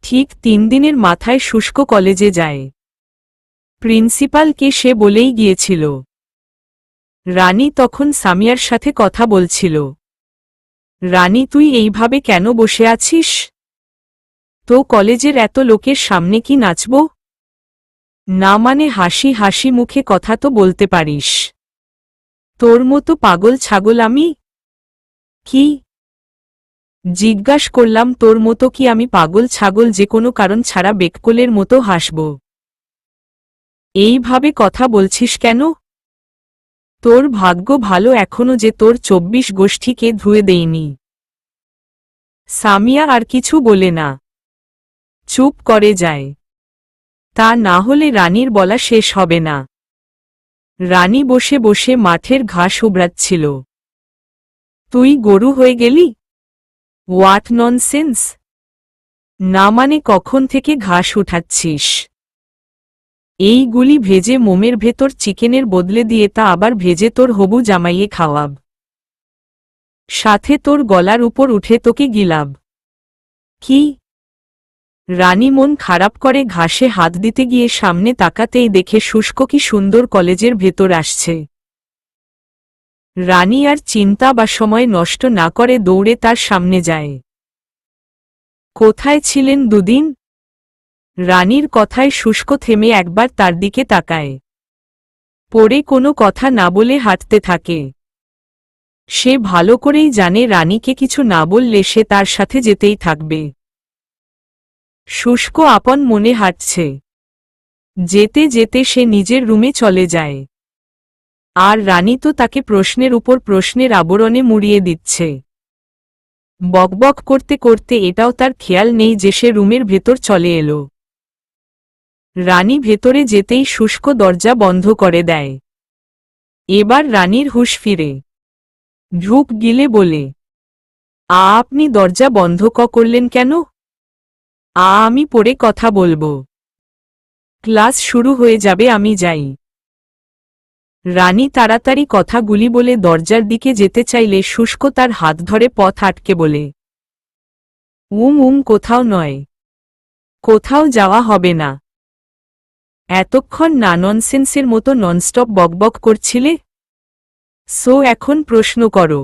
ঠিক 3 দিনের মাথায় শুষ্ক কলেজে যায়। প্রিন্সিপালকে সে বলেই গিয়েছিল। রানী তখন সামিয়ার সাথে কথা বলছিল। রানী, তুই এইভাবে কেন বসে আছিস? তো কলেজের এত লোকের সামনে কি নাচব? না মানে হাসি হাসি মুখে কথা তো বলতে পারিস। তোর মতো পাগল ছাগল আমি? কি জিজ্ঞাস করলাম, তোর মতো কি আমি পাগল ছাগল যে কোনো কারণ ছাড়া বেককলের মতো হাসব? এইভাবে কথা বলছিস কেন? তোর ভাগ্য ভালো এখনো যে তোর 24 গোষ্ঠীকে ধুয়ে দেইনি। সামিয়া আর কিছু বলে না, চুপ করে যায়। তা না হলে রানীর বলা শেষ হবে না। রানী বসে বসে মাঠের ঘাস উবড়াচ্ছিল। তুই গরু হয়ে গেলি? What nonsense! না মানে কখন থেকে ঘাস উঠাচ্ছিস? এইগুলি ভেজে মোমের ভেতর চিকেনের বদলে দিয়ে তা আবার ভেজে তোর হবু জামাইয়ে খাওয়াব, সাথে তোর গলার উপর উঠে তোকে গিলাব। কি? রানী মন খারাপ করে ঘাসে হাত দিতে গিয়ে সামনে তাকাতেই দেখে শুষ্ক কি সুন্দর কলেজের ভেতর আসছে। রানী আর চিন্তা বা সময় নষ্ট না করে দৌড়ে তার সামনে যায়। কোথায় ছিলেন দুদিন? রানীর কথায় শুষ্ক থেমে একবার তার দিকে তাকায়, পরে কোনো কথা না বলে হাঁটতে থাকে। সে ভালো করেই জানে রানীকে কিছু না বললে সে তার সাথে যেতেই থাকবে। শুষ্ক আপন মনে হাঁটছে। যেতে যেতে সে নিজের রুমে চলে যায়। আর রানী তো তাকে প্রশ্নের উপর প্রশ্নের আবরণে মুড়িয়ে দিচ্ছে। বকবক করতে করতে এটাও তার খেয়াল নেই যে সে রুমের ভেতর চলে এলো। রানী ভেতরে যেতেই শুষ্ক দরজা বন্ধ করে দেয়। এবার রানীর হুঁশ ফিরে। ঢুক গিলে বলে, আপনি দরজা বন্ধ করলেন কেন? আমি পরে কথা বলবো। ক্লাস শুরু হয়ে যাবে, আমি যাই। রানী তাড়াতাড়ি কথাগুলি বলে দরজার দিকে যেতে চাইলে শুষ্ক তার হাত ধরে পথ আটকে বলে, কোথাও নয়, কোথাও যাওয়া হবে না। এতক্ষণ না ননসেন্সের মতো ননস্টপ বকবক করছিলে? সো এখন প্রশ্ন করো।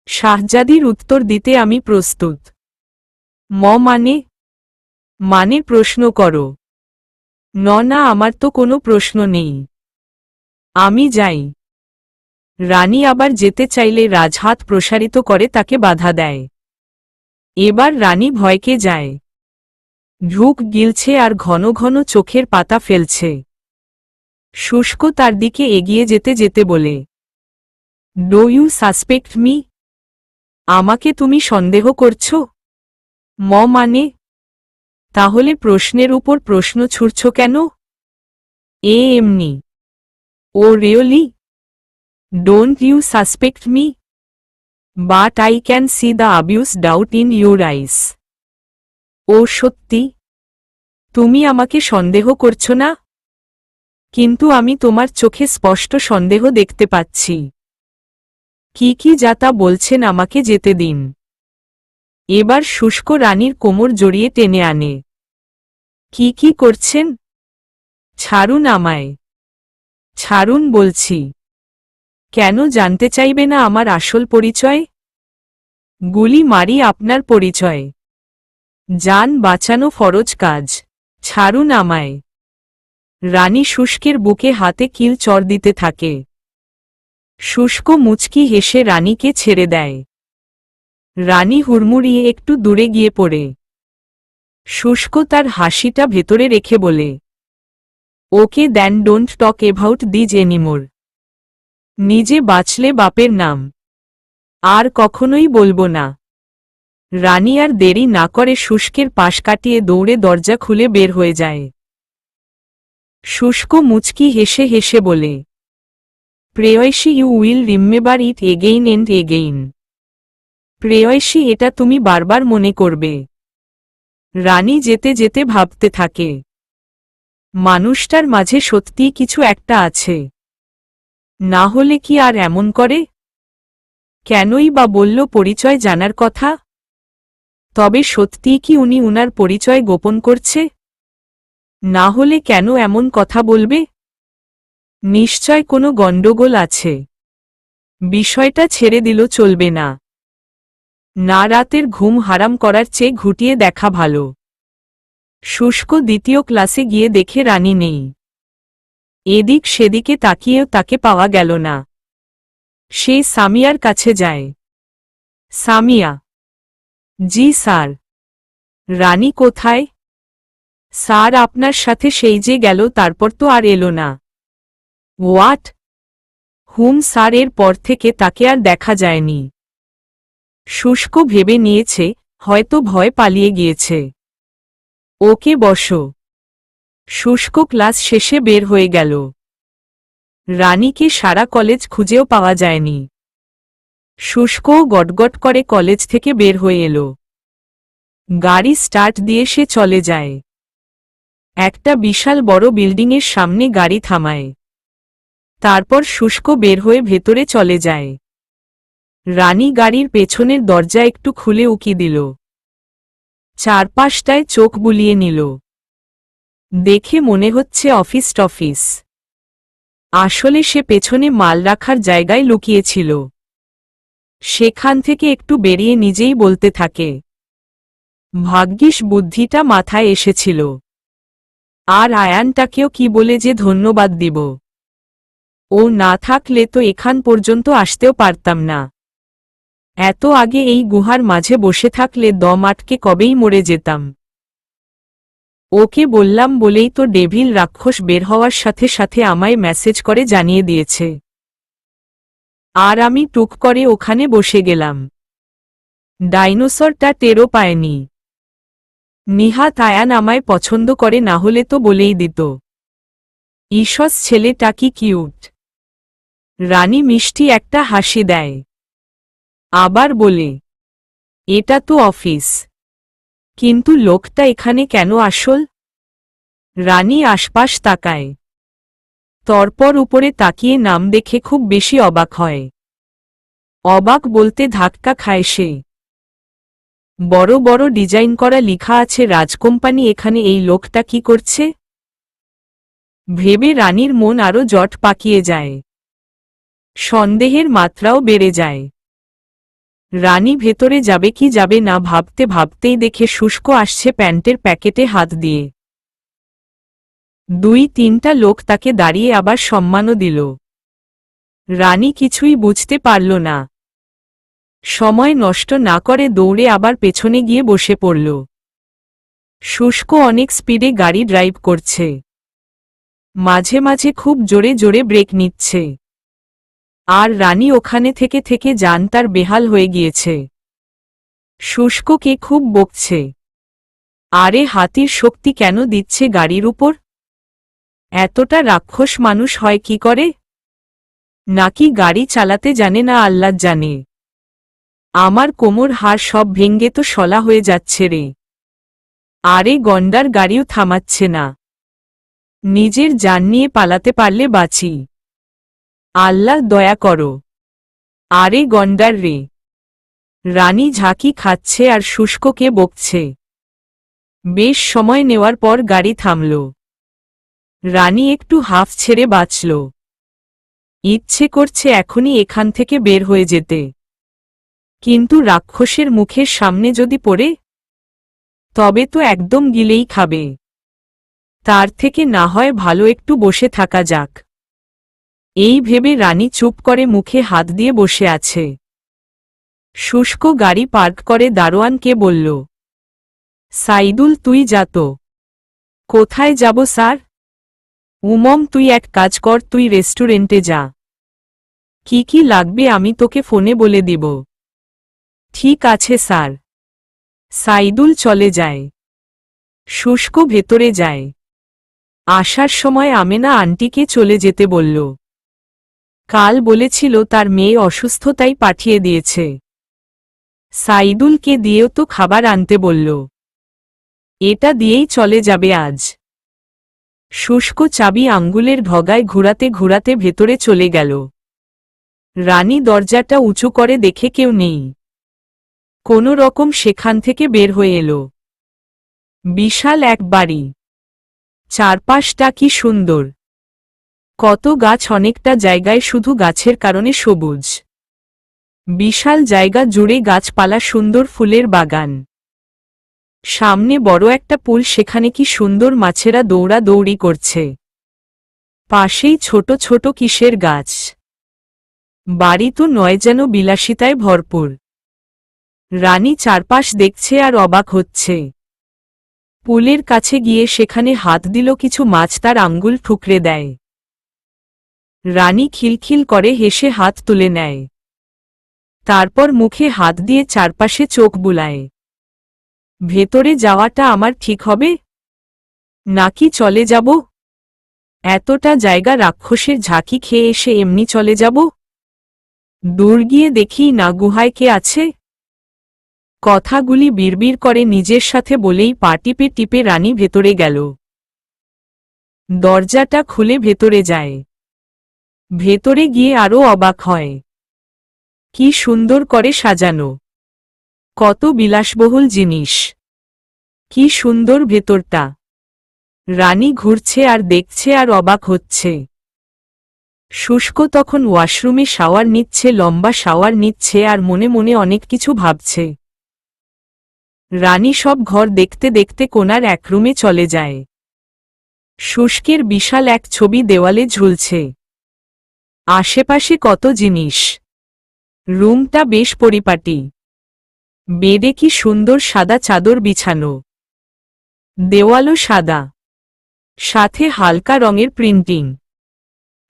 শাহজাদির উত্তর দিতে আমি প্রস্তুত। মানে প্রশ্ন করো। না, আমার তো কোনো প্রশ্ন নেই। আমি যাই। রানী আবার যেতে চাইলে রাজহাত প্রসারিত করে তাকে বাধা দেয়। এবার রানী ভয়কে যায়। ঢুক গিলছে আর ঘন ঘন চোখের পাতা ফেলছে। শুষ্ক তার দিকে এগিয়ে যেতে যেতে বলে, ডো ইউ সাসপেক্ট মি? আমাকে তুমি সন্দেহ করছো? মানে? তাহলে প্রশ্নের উপর প্রশ্ন ছুড়ছ কেন? এমনি। Oh really? Don't you suspect me? But I can see the obvious doubt in your eyes. ও সত্যি? তুমি আমাকে সন্দেহ করছো না? কিন্তু আমি তোমার চোখে স্পষ্ট সন্দেহ দেখতে পাচ্ছি। কি যা তা বলছেন, আমাকে যেতে দিন। এবার শুষ্ক রানীর কোমর জড়িয়ে টেনে আনে। কি করছেন? ছাড়ুন আমায়। ছাড়ুন বলছি। কেন জানতে চাইবে না আমার আসল পরিচয়? গুলি মারি আপনার পরিচয়। জান বাঁচানো ফরজ কাজ। ছাড়ুন আমায়। রানী শুষ্কের বুকে হাতে কিল চড় দিতে থাকে। শুষ্ক মুচকি হেসে রানীকে ছেড়ে দেয়। রানী হুড়মুড়িয়ে একটু দূরে গিয়ে পড়ে। শুষ্ক তার হাসিটা ভেতরে রেখে বলে, okay then, don't talk about this anymore. নিজে বাঁচলে বাপের নাম। আর কখনোই বলবো না। রানী আর দেরি না করে শুষ্কের পাশ কাটিয়ে দৌড়ে দরজা খুলে বের হয়ে যায়। শুষ্ক মুচকি হেসে হেসে বলে, প্রেয়সী, you will remember it again and again. প্রেয়সী, এটা তুমি বারবার মনে করবে। রানী যেতে যেতে ভাবতে থাকে, মানুষটার মাঝে সত্যিই কিছু একটা আছে। না হলে কি আর এমন করে? কেনই বা বলল পরিচয় জানার কথা? তবে সত্যিই কি উনি উনার পরিচয় গোপন করছে? না হলে কেন এমন কথা বলবে? নিশ্চয় কোনো গণ্ডগোল আছে। বিষয়টা ছেড়ে দিল চলবে না। না, রাতের ঘুম হারাম করার চেয়ে ঘুটিয়ে দেখা ভালো। শুষ্ক দ্বিতীয় ক্লাসে গিয়ে দেখে রানী নেই। এদিক সেদিকে তাকিয়েও তাকে পাওয়া গেল না। সে সামিয়ার কাছে যায়। সামিয়া। জি স্যার। রানী কোথায়? স্যার আপনার সাথে সেই যে গেল তারপর তো আর এলো না। হোয়াট? স্যার, এর পর থেকে তাকে আর দেখা যায়নি। শুষ্ক ভেবে নিয়েছে হয়তো ভয় পালিয়ে গিয়েছে। ওকে বসো। শুষ্ক ক্লাস শেষে বের হয়ে গেল। রানীকে সারা কলেজ খুঁজেও পাওয়া যায়নি। শুষ্কও গটগট করে কলেজ থেকে বের হয়ে এলো। গাড়ি স্টার্ট দিয়ে সে চলে যায়। একটা বিশাল বড় বিল্ডিংয়ের সামনে গাড়ি থামায়। তারপর শুষ্ক বের হয়ে ভেতরে চলে যায়। রানী গাড়ির পেছনের দরজা একটু খুলে উকি দিল। চারপাশটায় চোখ বুলিয়ে নিল। দেখে মনে হচ্ছে অফিস টফিস। আসলে সে পেছনে মাল রাখার জায়গায় লুকিয়েছিল। সেখান থেকে একটু বেরিয়ে নিজেই বলতে থাকে, ভাগ্যিস বুদ্ধিটা মাথায় এসেছিল। আর আয়ানটাকেও কি বলে যে ধন্যবাদ দিব। ও না থাকলে তো এখান পর্যন্ত আসতেও পারতাম না। এত আগে এই গুহার মাঝে বসে থাকলে দম আটকে কবেই মরে যেতাম। ওকে বললাম বলেই তো ডেভিল রাক্ষস বের হওয়ার সাথে সাথে আমায় মেসেজ করে জানিয়ে দিয়েছে। আর আমি টুক করে ওখানে বসে গেলাম। ডাইনোসরটা টেরও পায়নি। নিহাত আয়ান আমায় পছন্দ করে, না হলে তো বলেই দিত। ঈশস ছেলেটা কি কিউট। রানী মিষ্টি একটা হাসি দেয়। আবার বলে, এটা তো অফিস, কিন্তু লোকটা এখানে কেন আসল? রানী আশপাশ তাকায়। তারপর উপরে তাকিয়ে নাম দেখে খুব বেশি অবাক হয়। অবাক বলতে ধাক্কা খায় সে। বড় বড় ডিজাইন করা লেখা আছে রাজকোম্পানি, এখানে এই লোকটা কি করছে? ভেবে রানীর মন আরো জট পাকিয়ে যায়। সন্দেহের মাত্রাও বেড়ে যায়। রানী ভেতরে যাবে কি যাবে না ভাবতে ভাবতেই দেখে শুষ্ক আসছে প্যান্টের প্যাকেটে হাত দিয়ে। 2-3টা লোক তাকে দাঁড়িয়ে আবার সম্মানও দিল। রানী কিছুই বুঝতে পারল না। সময় নষ্ট না করে দৌড়ে আবার পেছনে গিয়ে বসে পড়ল। শুষ্ক অনেক স্পিডে গাড়ি ড্রাইভ করছে। মাঝে মাঝে খুব জোরে জোরে ব্রেক নিচ্ছে। আর রানী ওখানে থেকে থেকে জান তার বেহাল হয়ে গিয়েছে। শুষ্ককে খুব বকছে। আরে হাতির শক্তি কেন দিচ্ছে গাড়ির উপর? এতটা রাক্ষস মানুষ হয় কি করে? নাকি গাড়ি চালাতে জানে না আল্লাহ জানে। আমার কোমর হাড় সব ভেঙ্গে তো শলা হয়ে যাচ্ছে রে। আরে গন্ডার গাড়িও থামাচ্ছে না। নিজের জান নিয়ে পালাতে পারলে বাঁচি। আল্লাহ দয়া করো। আরে গন্ডার রে। রানী ঝাঁকি খাচ্ছে আর শুষ্ককে বকছে। বেশ সময় নেওয়ার পর গাড়ি থামল। রানী একটু হাফ ছেড়ে বাঁচল। ইচ্ছে করছে এখনই এখান থেকে বের হয়ে যেতে। কিন্তু রাক্ষসের মুখের সামনে যদি পড়ে, তবে তো একদম গিলেই খাবে। তার থেকে না হয় ভালো একটু বসে থাকা যাক। এই ভেবে রানী চুপ করে মুখে হাত দিয়ে বসে আছে। শুষ্ক গাড়ি পার্ক করে দারোয়ানকে বলল, সাইদুল তুই যা তো। কোথায় যাব স্যার? তুই এক কাজ কর, তুই রেস্টুরেন্টে যা। কি কি লাগবে আমি তোকে ফোনে বলে দিব। ঠিক আছে স্যার। সাইদুল চলে যায়। শুষ্ক ভেতরে যায়। আসার সময় আমেনা আন্টিকে চলে যেতে বলল। কাল বলেছিল তার মেয়ে অসুস্থ, তাই পাঠিয়ে দিয়েছে। সাইদুলকে দিয়েও তো খাবার আনতে বলল। এটা দিয়েই চলে যাবে আজ। শুষ্ক চাবি আঙ্গুলের ঢগায় ঘুরাতে ঘুরাতে ভেতরে চলে গেল। রানী দরজাটা উঁচু করে দেখে কেউ নেই। কোনো রকম সেখান থেকে বের হয়ে এলো। বিশাল এক বাড়ি, চারপাশটা কি সুন্দর, কত গাছ, অনেকটা জায়গায় শুধু গাছের কারণে সবুজ। বিশাল জায়গা জুড়ে গাছপালা, সুন্দর ফুলের বাগান, সামনে বড় একটা পুল, সেখানে কি সুন্দর মাছেরা দৌড়াদৌড়ি করছে, পাশেই ছোট ছোট কিসের গাছ। বাড়ি তো নয়, যেন বিলাসিতায় ভরপুর। রানী চারপাশ দেখছে আর অবাক হচ্ছে। পুলের কাছে গিয়ে সেখানে হাত দিল, কিছু মাছ তার আঙ্গুল ঠুকরে দেয়। রানী খিলখিল করে হেসে হাত তুলে নেয়, তারপর মুখে হাত দিয়ে চারপাশে চোখ বুলায়। ভেতরে যাওয়াটা আমার ঠিক হবে নাকি চলে যাব? এতটা জায়গা রাক্ষসের ঝাঁকি খেয়ে এসে এমনি চলে যাব? দূর গিয়ে দেখি না গুহায় কে আছে। কথাগুলি বিড়বিড় করে নিজের সাথে বলেই পা টিপে টিপে রানী ভেতরে গেল। দরজাটা খুলে ভেতরে যায়। ভেতরে গিয়ে আরও অবাক হয়, কি সুন্দর করে সাজানো, কত বিলাসবহুল জিনিস, কি সুন্দর ভেতরটা। রানী ঘুরছে আর দেখছে আর অবাক হচ্ছে। শুষ্ক তখন ওয়াশরুমে শাওয়ার নিচ্ছে, লম্বা শাওয়ার নিচ্ছে আর মনে মনে অনেক কিছু ভাবছে। রানী সব ঘর দেখতে দেখতে কোণার এক রুমে চলে যায়। শুষ্কের বিশাল এক ছবি দেওয়ালে ঝুলছে, আশেপাশে কত জিনিস। রুমটা বেশ পরিপাটি, বেডে কি সুন্দর সাদা চাদর বিছানো, দেওয়ালও সাদা, সাথে হালকা রঙের প্রিন্টিং।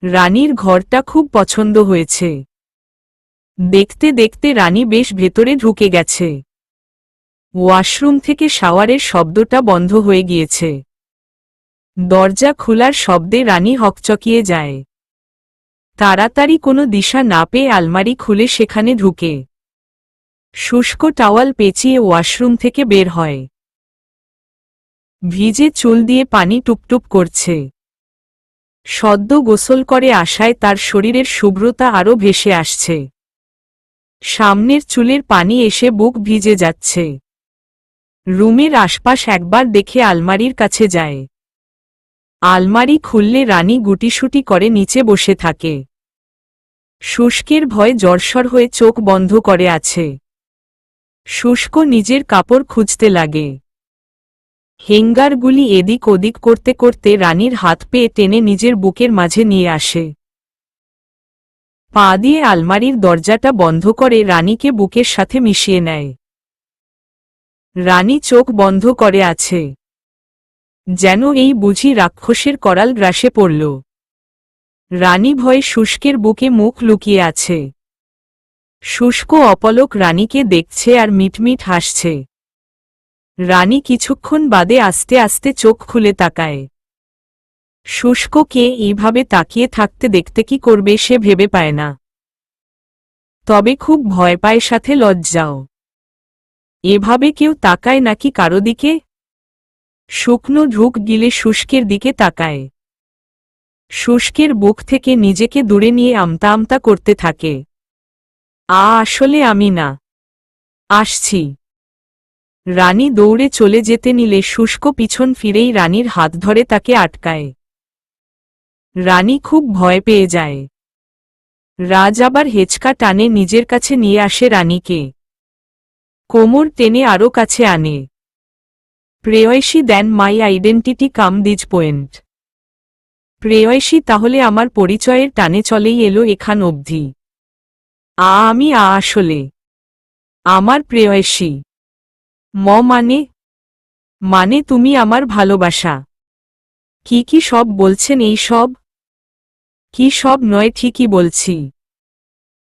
রানীর ঘরটা খুব পছন্দ হয়েছে। দেখতে দেখতে রানী বেশ ভেতরে ঢুকে গেছে। ওয়াশরুম থেকে শাওয়ারের শব্দটা বন্ধ হয়ে গিয়েছে। দরজা খোলার শব্দে রানী হকচকিয়ে যায়। তাড়াতাড়ি কোনো দিশা না পেয়ে আলমারি খুলে সেখানে ঢুকে শুষ্ক টাওয়াল পেঁচিয়ে ওয়াশরুম থেকে বের হয়। ভিজে চুল দিয়ে পানি টুপটুপ করছে। সদ্য গোসল করে আসায় তার শরীরের শুভ্রতা আরও ভেসে আসছে। সামনের চুলের পানি এসে বুক ভিজে যাচ্ছে। রুমের আশপাশ একবার দেখে আলমারির কাছে যায়। আলমারি খুললে রানী গুটিসুটি করে নিচে বসে থাকে। শুষ্কের ভয়ে জড়সড় হয়ে চোখ বন্ধ করে আছে। শুষ্ক নিজের কাপড় খুঁজতে লাগে। হেঙ্গারগুলি এদিক ওদিক করতে করতে রানীর হাত পেয়ে টেনে নিজের বুকের মাঝে নিয়ে আসে। পা দিয়ে আলমারির দরজাটা বন্ধ করে রানীকে বুকের সাথে মিশিয়ে নেয়। রানী চোখ বন্ধ করে আছে, যেন এই বুঝি রাক্ষসের করাল গ্রাসে পড়ল। রানী ভয়ে শুষ্কের বুকে মুখ লুকিয়ে আছে। শুষ্ক অপলক রানীকে দেখছে আর মিটমিট হাসছে। রানী কিছুক্ষণ বাদে আস্তে আস্তে চোখ খুলে তাকায়। শুষ্ককে এইভাবে তাকিয়ে থাকতে দেখতে কি করবে সে ভেবে পায় না। তবে খুব ভয় পায়, সাথে লজ্জাও। এভাবে কেউ তাকায় নাকি কারো দিকে? শুকনো ঢুক গিলে শুষ্কের দিকে তাকায়। শুষ্কের বুক থেকে নিজেকে দূরে নিয়ে আমতা আমতা করতে থাকে। আসলে আমি না, আসছি। রানী দৌড়ে চলে যেতে নিলে শুষ্ক পিছন ফিরেই রানীর হাত ধরে তাকে আটকায়। রানী খুব ভয় পেয়ে যায়। রাজ আবার হেঁচকা টানে নিজের কাছে নিয়ে আসে রানীকে। কোমর টেনে আরও কাছে আনে। প্রেয়সী, then my identity come these point. প্রেয়সী, তাহলে আমার পরিচয়ের টানে চলেই এলো এখান অবধি। আমি আসলে আমার প্রেয়সী। মানে তুমি আমার ভালোবাসা। কি কি সব বলছেন এই সব? কি সব নয়, ঠিকই বলছি।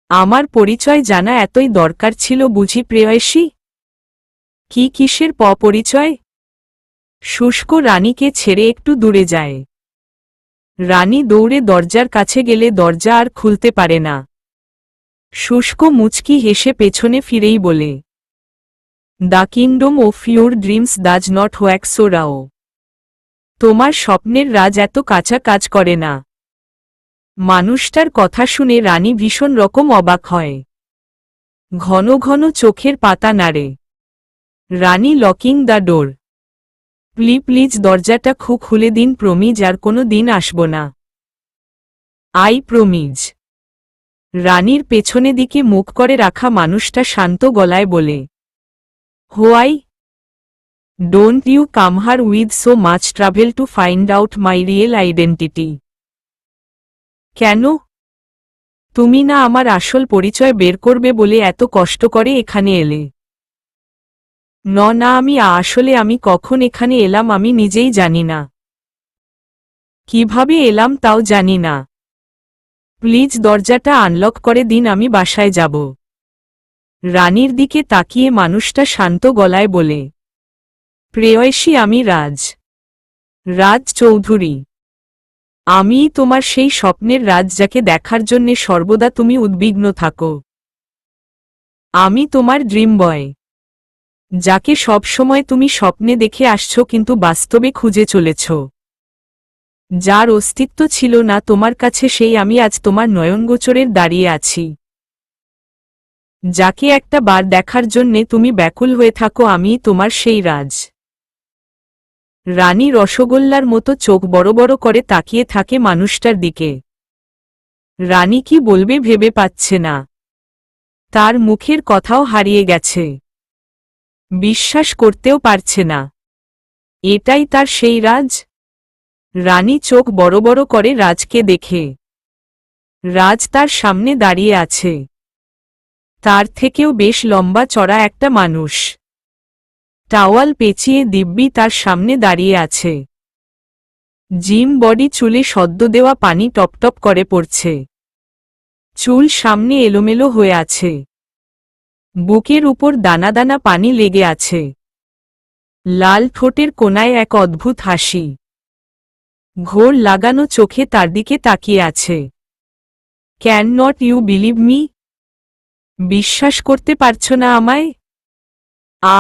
আমার পরিচয় জানা এতই দরকার ছিল বুঝি প্রেয়সী? কি কিসের পরিচয়? শুষ্ক রানীকে ছেড়ে একটু দূরে যায়। রানী দৌড়ে দরজার কাছে গেলে দরজা আর খুলতে পারে না। শুষ্ক মুচকি হেসে পেছনে ফিরেই বলে, the kingdom of your dreams does not work so রাও। তোমার স্বপ্নের রাজ এত কাঁচা কাজ করে না। মানুষটার কথা শুনে রানী ভীষণ রকম অবাক হয়। ঘন ঘন চোখের পাতা নাড়ে। রানী লকিং দ্য ডোর। প্লিজ দরজাটা খুলে দিন প্রমিজ, আর কোনো দিন আসব না। I promise. রানীর পেছনে দিকে মুখ করে রাখা মানুষটা শান্ত গলায় বলে, why don't you come her with so much travel to find out my real identity? কেন? তুমি না আমার আসল পরিচয় বের করবে বলে এত কষ্ট করে এখানে এলে? না, আমি কখন এখানে এলাম আমি নিজেই জানি না। কিভাবে এলাম তাও জানি না। প্লিজ দরজাটা আনলক করে দিন, আমি বাসায় যাব। রানীর দিকে তাকিয়ে মানুষটা শান্ত গলায় বলে, প্রেয়সী আমি রাজ চৌধুরী। আমিই তোমার সেই স্বপ্নের রাজ যাকে দেখার জন্যে সর্বদা তুমি উদ্বিগ্ন থাকো। আমি তোমার ড্রিম বয়, যাকে সব সময় তুমি স্বপ্নে দেখে আসছো কিন্তু বাস্তবে খুঁজে চলেছ। যার অস্তিত্ব ছিল না তোমার কাছে, সেই আমি আজ তোমার নয়নগোচরের দাঁড়িয়ে আছি। যাকে একটা বার দেখার জন্যে তুমি ব্যাকুল হয়ে থাকো, আমিই তোমার সেই রাজ। রানী রসগোল্লার মতো চোখ বড় বড় করে তাকিয়ে থাকে মানুষটার দিকে। রানী কি বলবে ভেবে পাচ্ছে না। তার মুখের কথাও হারিয়ে গেছে। বিশ্বাস করতেও পারছে না এটাই তার সেই রাজ। রানী চোখ বড় বড় করে রাজকে দেখে। রাজ তার সামনে দাঁড়িয়ে আছে। তার থেকেও বেশ লম্বা চড়া একটা মানুষ। টাওয়াল পেঁচিয়ে দিব্যি তার সামনে দাঁড়িয়ে আছে। জিম বডি, চুলে সদ্য দেওয়া পানি টপটপ করে পড়ছে। চুল সামনে এলোমেলো হয়ে আছে। বুকের উপর দানা দানা পানি লেগে আছে। লাল ঠোঁটের কোনায় এক অদ্ভুত হাসি। ঘোর লাগানো চোখে তার দিকে তাকিয়ে আছে। Can not you believe me? বিশ্বাস করতে পারছো না আমায়?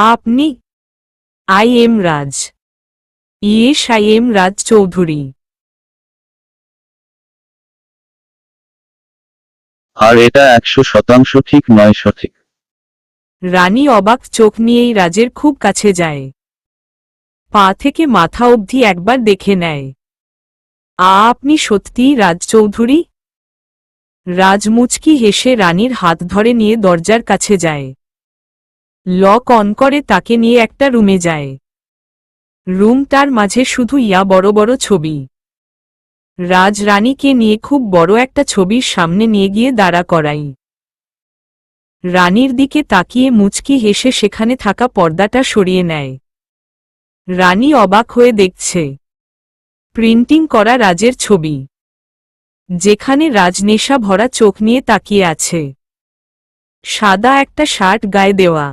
আপনি? I am Raj. Yes, I am Raj Chowdhury. আর এটা 100% ঠিক নয়, সঠিক। রানী অবাক চোখ নিয়েই রাজের খুব কাছে যায়। পা থেকে মাথা অবধি একবার দেখে নেয়। আপনি সত্যিই রাজ চৌধুরী? রাজ মুচকি হেসে রানীর হাত ধরে নিয়ে দরজার কাছে যায়। লক অন করে তাকে নিয়ে একটা রুমে যায়। রুমটার মাঝে শুধু বড় বড় ছবি। রাজ রানীকে নিয়ে খুব বড় একটা ছবির সামনে নিয়ে গিয়ে দাঁড়া করাই। রানীর দিকে তাকিয়ে মুচকি হেসে সেখানে থাকা পর্দাটা সরিয়ে নেয়। রানী অবাক হয়ে দেখছে প্রিন্টিং করা রাজের ছবি, যেখানে রাজ নেশা ভরা চোখ নিয়ে তাকিয়ে আছে। সাদা একটা শার্ট গায়ে দেওয়া।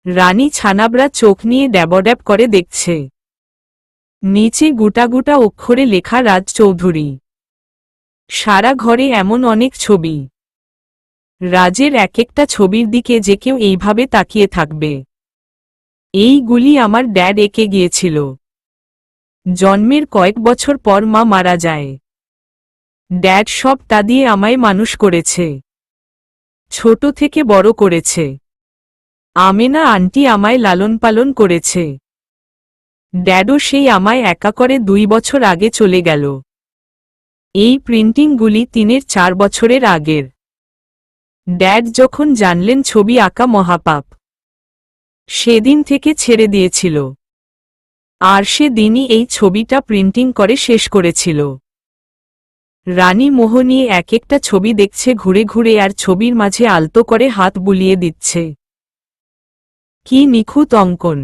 রানী ছানাবড়া চোখ নিয়ে ড্যাবড্যাব করে দেখছে। নিচে গোটা গোটা অক্ষরে লেখা রাজ চৌধুরী। সারা ঘরে এমন অনেক ছবি। রাজের এক একটা ছবির দিকে যে কেউ এইভাবে তাকিয়ে থাকবে। এইগুলি আমার ড্যাড এঁকে গিয়েছিল। জন্মের কয়েক বছর পর মা মারা যায়। ড্যাড সবটা দিয়ে আমায় মানুষ করেছে, ছোট থেকে বড় করেছে। আমেনা আন্টি আমায় লালন পালন করেছে। ড্যাডও সেই আমায় একা করে 2 বছর আগে চলে গেল। এই প্রিন্টিংগুলি 3-4 বছরের আগের। ড্যাড যখন জানলেন ছবি আঁকা মহাপাপ, সেদিন থেকে ছেড়ে দিয়েছিল। আর সেদিনই এই ছবিটা প্রিন্টিং করে শেষ করেছিল। রানী মোহ নিয়ে এক একটা ছবি দেখছে ঘুরে ঘুরে, আর ছবির মাঝে আলতো করে হাত বুলিয়ে দিচ্ছে। কি নিখুঁত অঙ্কন!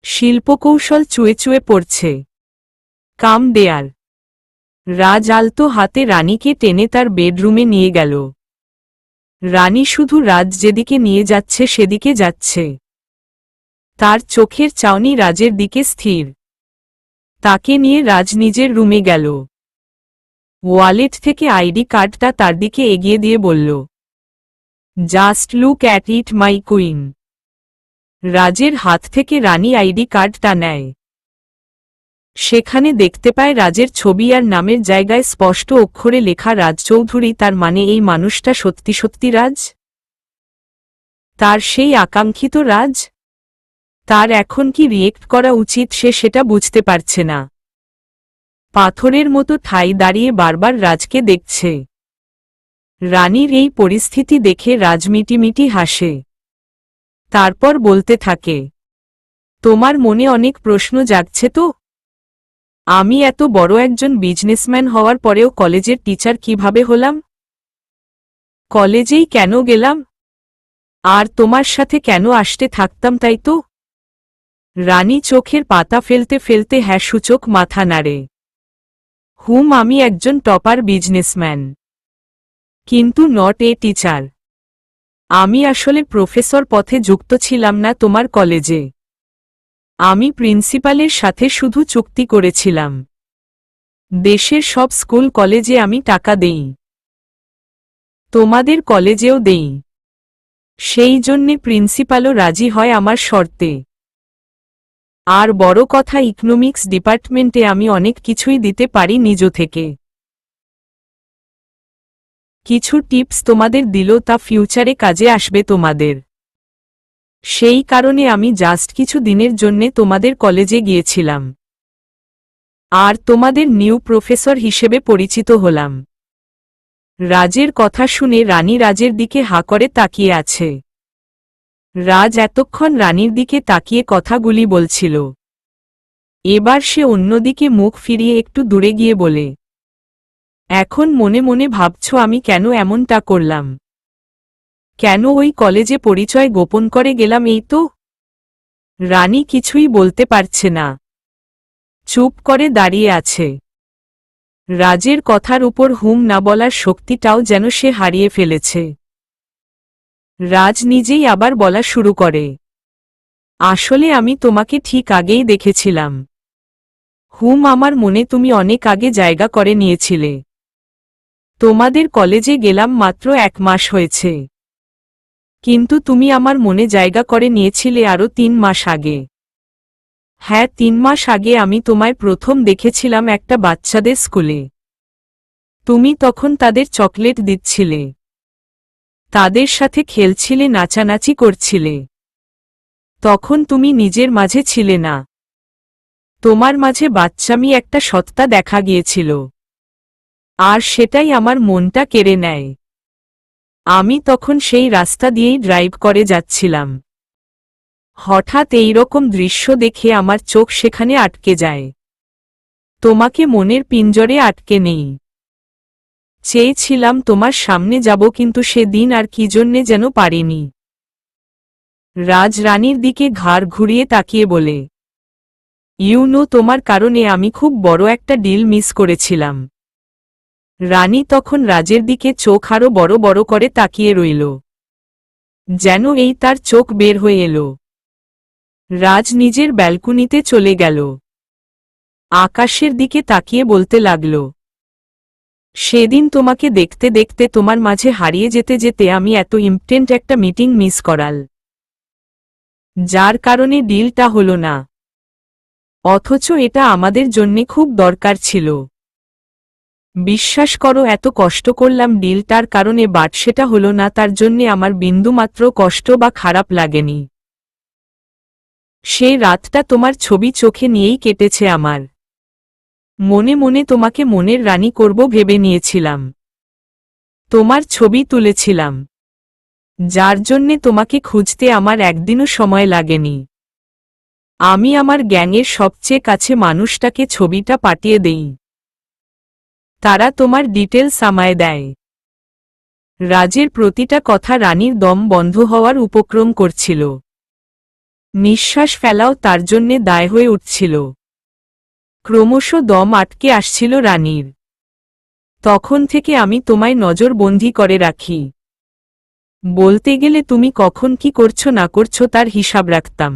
শিল্পকৌশল চুয়ে চুয়ে পড়ছে। কাম দেয়ার। রাজ আলতো হাতে রানীকে টেনে তার বেডরুমে নিয়ে গেল। রানী শুধু রাজ যেদিকে নিয়ে যাচ্ছে সেদিকে যাচ্ছে। তার চোখের চাউনি রাজের দিকে স্থির। তাকে নিয়ে রাজ নিজের রুমে গেল। ওয়ালেট থেকে আইডি কার্ডটা তার দিকে এগিয়ে দিয়ে বলল, just look at it my queen. রাজের হাত থেকে রানী আইডি কার্ডটা নেয়। সেখানে দেখতে পায় রাজের ছবি আর নামের জায়গায় স্পষ্ট অক্ষরে লেখা রাজ চৌধুরী। তার মানে এই মানুষটা সত্যি সত্যি রাজ। তার সেই আকাঙ্ক্ষিত রাজ? তার এখন কি রিয়েক্ট করা উচিত সে সেটা বুঝতে পারছে না। পাথরের মতো ঠাই দাঁড়িয়ে বারবার রাজকে দেখছে। রানীর এই পরিস্থিতি দেখে রাজ মিটিমিটি হাসে। তারপর বলতে থাকে, তোমার মনে অনেক প্রশ্ন জাগছে তো? আমি এত বড় একজন বিজনেসম্যান হওয়ার পরেও কলেজের টিচার কিভাবে হলাম? কলেজেই কেন গেলাম? আর তোমার সাথে কেন আসতে থাকতাম, তাই তো? রানী চোখের পাতা ফেলতে ফেলতে হ্যাঁ সূচক মাথা নাড়ে। আমি একজন টপার বিজনেসম্যান, কিন্তু নট এ টিচার। আমি আসলে প্রফেসর পথে যুক্ত ছিলাম না তোমার কলেজে। আমি প্রিন্সিপালের সাথে শুধু চুক্তি করেছিলাম। দেশের সব স্কুল কলেজে আমি টাকা দেই, তোমাদের কলেজেও দেই। সেই জন্যে প্রিন্সিপালও রাজি হয় আমার শর্তে। আর বড় কথা, ইকোনমিক্স ডিপার্টমেন্টে আমি অনেক কিছুই দিতে পারি নিজ থেকে। কিছু টিপস তোমাদের দিল, তা ফিউচারে কাজে আসবে তোমাদের। সেই কারণে আমি জাস্ট কিছু দিনের জন্যে তোমাদের কলেজে গিয়েছিলাম, আর তোমাদের নিউ প্রফেসর হিসেবে পরিচিত হলাম। রাজের কথা শুনে রানী রাজের দিকে হাঁ করে তাকিয়ে আছে। রাজ এতক্ষণ রানীর দিকে তাকিয়ে কথাগুলি বলছিল। এবার সে অন্যদিকে মুখ ফিরিয়ে একটু দূরে গিয়ে বলে, এখন মনে মনে ভাবছ আমি কেন এমনটা করলাম? কেন ওই কলেজে পরিচয় গোপন করে গেলাম, এই তো? রানী কিছুই বলতে পারছে না, চুপ করে দাঁড়িয়ে আছে। রাজের কথার উপর না বলার শক্তিটাও যেন সে হারিয়ে ফেলেছে। রাজ নিজেই আবার বলা শুরু করে, আসলে আমি তোমাকে ঠিক আগেই দেখেছিলাম। আমার মনে তুমি অনেক আগে জায়গা করে নিয়েছিলে। তোমাদের কলেজে গেলাম মাত্র 1 মাস হয়েছে, কিন্তু তুমি আমার মনে জায়গা করে নিয়েছিলে আরও 3 মাস আগে। হ্যাঁ, 3 মাস আগে আমি তোমায় প্রথম দেখেছিলাম একটা বাচ্চাদের স্কুলে। তুমি তখন তাদের চকলেট দিচ্ছিলে, তাদের সাথে খেলছিলে, নাচানাচি করছিলে। তখন তুমি নিজের মাঝে ছিলে না, তোমার মাঝে বাচ্চামি একটা সত্তা দেখা গিয়েছিল, আর সেটাই আমার মনটা কেড়ে নেয়। আমি তখন সেই রাস্তা দিয়েই ড্রাইভ করে যাচ্ছিলাম। হঠাৎ এইরকম দৃশ্য দেখে আমার চোখ সেখানে আটকে যায়। তোমাকে মনের পিঞ্জরে আটকে নেই। চেয়েছিলাম তোমার সামনে যাব, কিন্তু সেদিন আর কি জন্যে যেন পারিনি। রাজ রানীর দিকে ঘাড় ঘুরিয়ে তাকিয়ে বলে, তোমার কারণে আমি খুব বড় একটা ডিল মিস করেছিলাম। রানী তখন রাজের দিকে চোখ আরো বড় বড় করে তাকিয়ে রইল, যেন এই তার চোখ বের হয়ে এলো। রাজ নিজের ব্যালকনিতে চলে গেল, আকাশের দিকে তাকিয়ে বলতে লাগল, সেদিন তোমাকে দেখতে দেখতে, তোমার মাঝে হারিয়ে যেতে যেতে আমি এত ইম্পর্টেন্ট একটা মিটিং মিস করাল, যার কারণে ডিলটা হলো না। অথচ এটা আমাদের জন্যে খুব দরকার ছিল। বিশ্বাস করো, এত কষ্ট করলাম ডিলটার কারণে, বাট সেটা হলো না। তার জন্যে আমার বিন্দুমাত্র কষ্ট বা খারাপ লাগেনি। সেই রাতটা তোমার ছবি চোখে নিয়েই কেটেছে আমার। মনে মনে তোমাকে মনের রানী করব ভেবে নিয়েছিলাম, তোমার ছবি তুলেছিলাম, যার জন্যে তোমাকে খুঁজতে আমার একদিনও সময় লাগেনি। আমি আমার গ্যাংয়ের সবচেয়ে কাছে মানুষটাকে ছবিটা পাঠিয়ে দেই, তারা তোমার ডিটেলস আমায় দেয়। রাজের প্রতিটা কথা রানীর দম বন্ধ হওয়ার উপক্রম করছিল। নিঃশ্বাস ফেলাও তার জন্যে দায় হয়ে উঠছিল। ক্রমশ দম আটকে আসছিল রানীর। তখন থেকে আমি তোমায় নজরবন্দি করে রাখি। বলতে গেলে তুমি কখন কি করছো না করছো তার হিসাব রাখতাম।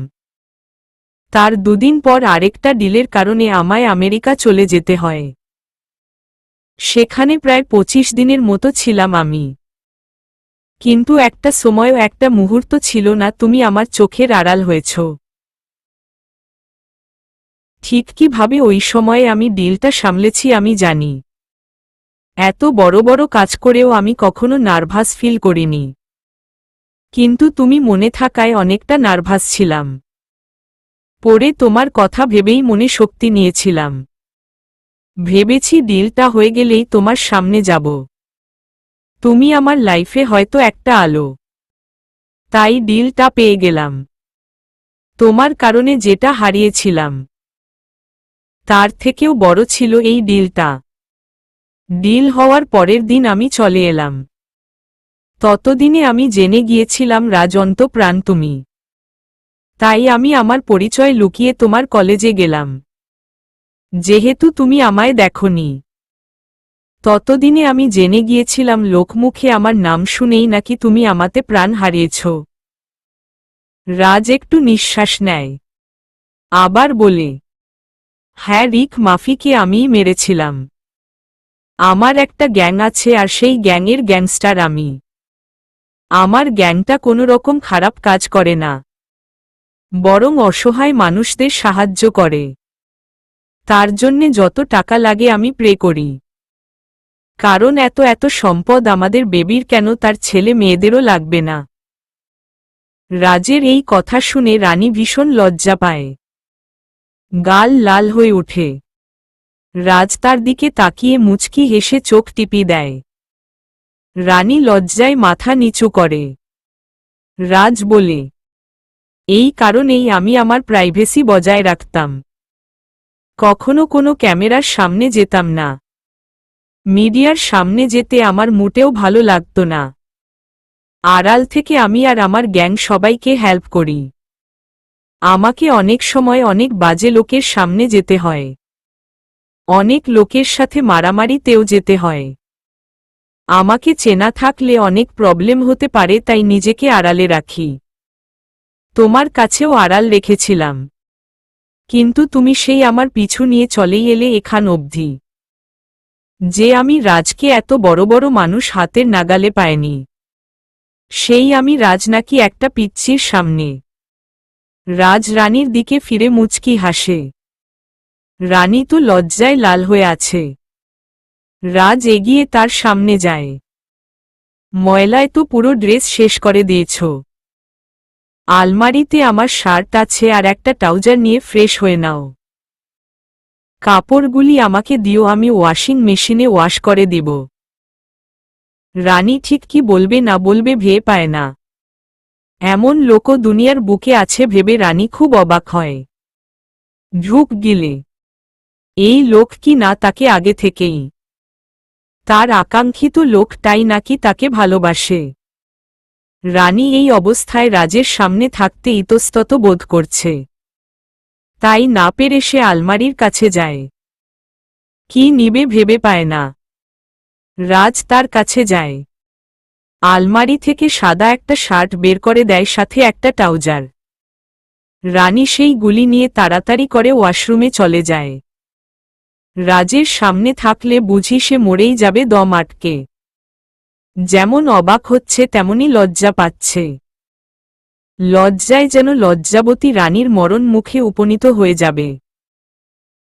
তার 2 দিন পর আরেকটা ডিলের কারণে আমায় আমেরিকা চলে যেতে হয়। সেখানে প্রায় 25 দিনের মতো ছিলাম আমি। কিন্তু একটা সময়ও একটা মুহূর্ত ছিল না তুমি আমার চোখের আড়াল হয়েছ। ঠিক কিভাবে ওই সময়ে আমি ডিলটা সামলেছি আমি জানি। এত বড় বড় কাজ করেও আমি কখনো নার্ভাস ফিল করিনি। কিন্তু তুমি মনে থাকায় অনেকটা নার্ভাস ছিলাম। পরে তোমার কথা ভেবেই মনে শক্তি নিয়েছিলাম। ভেবেছি ডিলটা হয়ে গেলেই তোমার সামনে যাব। তুমি আমার লাইফে হয়তো একটা আলো। তাই ডিলটা পেয়ে গেলাম। তোমার কারণে যেটা হারিয়েছিলাম তার থেকেও বড় ছিল এই ডিলটা। ডিল হওয়ার পরের দিন আমি চলে এলাম। ততদিনে আমি জেনে গিয়েছিলাম রাজন্ত প্রাণ তুমি। তাই আমি আমার পরিচয় লুকিয়ে তোমার কলেজে গেলাম। যেহেতু তুমি আমায় দেখোনি, ততদিনে আমি জেনে গিয়েছিলাম লোকমুখে আমার নাম শুনেই নাকি তুমি আমাতে প্রাণ হারিয়েছ। রাজ একটু নিঃশ্বাস নেয়, আবার বলে, হ্যাঁ রিক মাফিকে আমিই মেরেছিলাম। আমার একটা গ্যাং আছে আর সেই গ্যাংয়ের গ্যাংস্টার আমি। আমার গ্যাংটা কোনো রকম খারাপ কাজ করে না, বরং অসহায় মানুষদের সাহায্য করে। তার জন্যে যত টাকা লাগে আমি প্রে করি। কারণ এত এত সম্পদ আমাদের বেবির কেন তার ছেলে মেয়েদেরও লাগবে না। রাজের এই কথা শুনে রানী ভীষণ লজ্জা পায়। গাল লাল হয়ে ওঠে। রাজ তার দিকে তাকিয়ে মুচকি হেসে চোখ টিপি দেয়। রানী লজ্জায় মাথা নিচু করে। রাজ বলে, এই কারণেই আমি আমার প্রাইভেসি বজায় রাখতাম। কখনো কোনো ক্যামেরার সামনে যেতাম না। মিডিয়ার সামনে যেতে আমার মোটেও ভালো লাগতো না। আড়াল থেকে আমি আর আমার গ্যাং সবাইকে হেল্প করি। আমাকে অনেক সময় অনেক বাজে লোকের সামনে যেতে হয়। অনেক লোকের সাথে মারামারিতেও যেতে হয়। আমাকে চেনা থাকলে অনেক প্রবলেম হতে পারে, তাই নিজেকে আড়ালে রাখি। তোমার কাছেও আড়াল রেখেছিলাম, কিন্তু তুমি সেই আমার পিছু নিয়ে চলেই এলে এখান অবধি। যে আমি রাজকে এত বড় বড় মানুষ হাতের নাগালে পায়নি, সেই আমি রাজ নাকি একটা পিচ্ছির সামনে। রাজ রানীর দিকে ফিরে মুচকি হাসে। রানী তো লজ্জায় লাল হয়ে আছে। রাজ এগিয়ে তার সামনে যায়। ময়লায় তো পুরো ড্রেস শেষ করে দিয়েছ। আলমারিতে আমার শার্ট আছে আর একটা ট্রাউজার নিয়ে ফ্রেশ হয়ে নাও। কাপড়গুলি আমাকে দিও, আমি ওয়াশিং মেশিনে ওয়াশ করে দিব। রানী ঠিক কি বলবে না বলবে ভেবে পায় না। এমন লোকও দুনিয়ার বুকে আছে ভেবে রানী খুব অবাক হয়। ঢুক গিলে এই লোক কি না তাকে আগে থেকেই, তার আকাঙ্ক্ষিত লোকটাই নাকি তাকে ভালোবাসে। রানী এই অবস্থায় রাজের সামনে থাকতে ইতস্তত বোধ করছে। তাই না পেরে সে আলমারির কাছে যায়। কি নিবে ভেবে পায় না। রাজ তার কাছে যায়। আলমারি থেকে সাদা একটা শার্ট বের করে দেয়, সাথে একটা ট্রাউজার। রানী সেই গুলি নিয়ে তাড়াতাড়ি করে ওয়াশরুমে চলে যায়। রাজের সামনে থাকলে বুঝি সে মরেই যাবে দম আটকে। যেমন অবাক হচ্ছে তেমনি লজ্জা পাচ্ছে। লজ্জায় যেন লজ্জাবতী রানীর মরণ মুখে উপনীত হয়ে যাবে।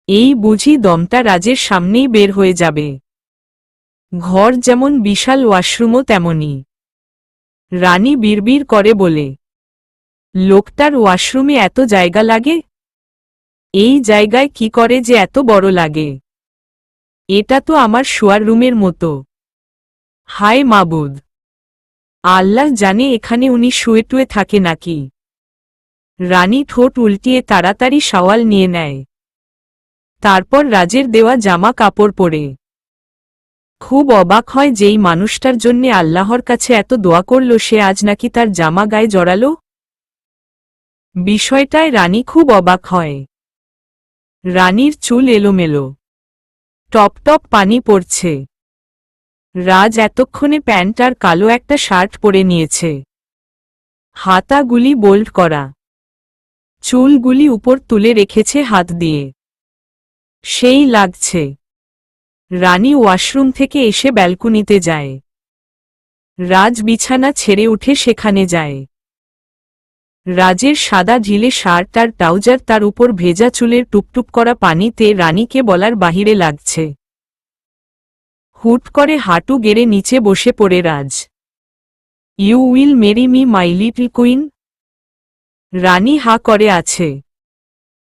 এই বুঝি দমটা রাজের সামনেই বের হয়ে যাবে। ঘর যেমন বিশাল, ওয়াশরুমও তেমনি। রানী বিড়বিড় করে বলে, লোকটার ওয়াশরুমে এত জায়গা লাগে? এই জায়গায় কি করে যে এত বড় লাগে? এটা তো আমার শোয়ার রুমের মতো। হায় মাবুদ, আল্লাহ জানে এখানে উনি শুয়ে টুয়ে থাকে নাকি। রানী ঠোঁট উল্টিয়ে তাড়াতাড়ি শাওয়াল নিয়ে নেয়। তারপর রাজের দেওয়া জামা কাপড় পরে খুব অবাক হয়, যেই মানুষটার জন্যে আল্লাহর কাছে এত দোয়া করল সে আজ নাকি তার জামা গায়ে জড়ালো। বিষয়টায় রানী খুব অবাক হয়। রানীর চুল এলোমেলো, টপ টপ পানি পড়ছে। রাজ এতক্ষণে প্যান্ট আর কালো একটা শার্ট পরে নিয়েছে। হাতাগুলি বোল্ড করা, চুলগুলি উপর তুলে রেখেছে হাত দিয়ে। সেই লাগছে। রানী ওয়াশরুম থেকে এসে ব্যালকনিতে যায়। রাজ বিছানা ছেড়ে উঠে সেখানে যায়। রাজের সাদা ঢিলে শার্ট আর ট্রাউজার, তার উপর ভেজা চুলের টুপটুপ করা পানিতে রানীকে বলার বাহিরে লাগছে। হুট করে হাঁটু গেড়ে নিচে বসে পড়ে Raj. You will marry me my little queen? রানী হা করে আছে,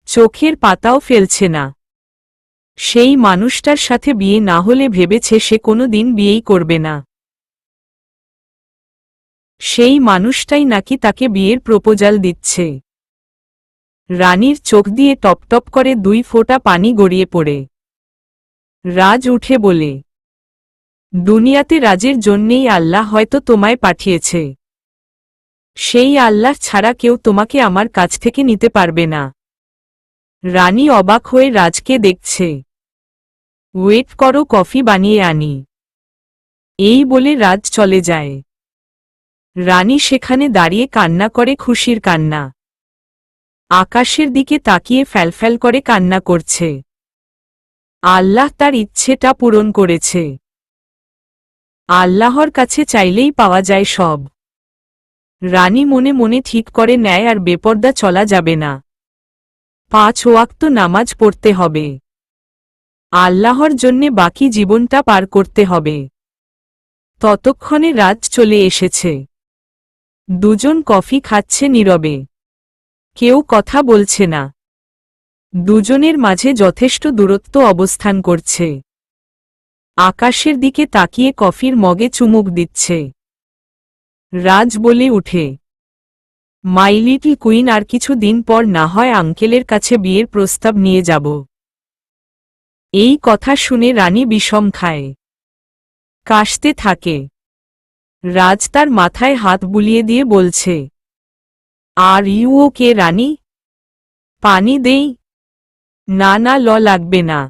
চোখের পাতাও ফেলছে না। সেই মানুষটার সাথে বিয়ে না হলে ভেবেছে সে কোনো দিন বিয়েই করবে না। সেই মানুষটাই নাকি তাকে বিয়ের প্রপোজাল দিচ্ছে। রানীর চোখ দিয়ে টপটপ করে 2 ফোঁটা পানি গড়িয়ে পড়ে। রাজ উঠে বলে, দুনিয়াতে রাজের জন্যেই আল্লাহ হয়তো তোমায় পাঠিয়েছে। সেই আল্লাহ ছাড়া কেউ তোমাকে আমার কাছ থেকে নিতে পারবে না। রানী অবাক হয়ে রাজকে দেখছে। ওয়েট করো, কফি বানিয়ে আনি। এই বলে রাজ চলে যায়। রানী সেখানে দাঁড়িয়ে কান্না করে, খুশির কান্না। আকাশের দিকে তাকিয়ে ফ্যালফ্যাল করে কান্না করছে। আল্লাহ তার ইচ্ছেটা পূরণ করেছে। আল্লাহর কাছে চাইলেই পাওয়া যায় সব। রানী মনে মনে ঠিক করে নেয় আর বেপর্দা চলা যাবে না। 5 ওয়াক্ত নামাজ পড়তে হবে। আল্লাহর জন্যে বাকি জীবনটা পার করতে হবে। ততক্ষণে রাত চলে এসেছে। দুজন কফি খাচ্ছে নীরবে। কেউ কথা বলছে না। দুজনের মাঝে যথেষ্ট দূরত্ব অবস্থান করছে। আকাশের দিকে তাকিয়ে কফির মগে চুমুক দিচ্ছে। রাজ বলে উঠে, মাই লিটল কুইন, আর কিছু দিন পর না হয় আঙ্কেলের কাছে বিয়ের প্রস্তাব নিয়ে যাব। এই কথা শুনে রানী বিষম খায়, কাশতে থাকে। রাজ তার মাথায় হাত বুলিয়ে দিয়ে বলছে, আর ইউ ওকে রানী? পানি দেই? না না, লাগবে না।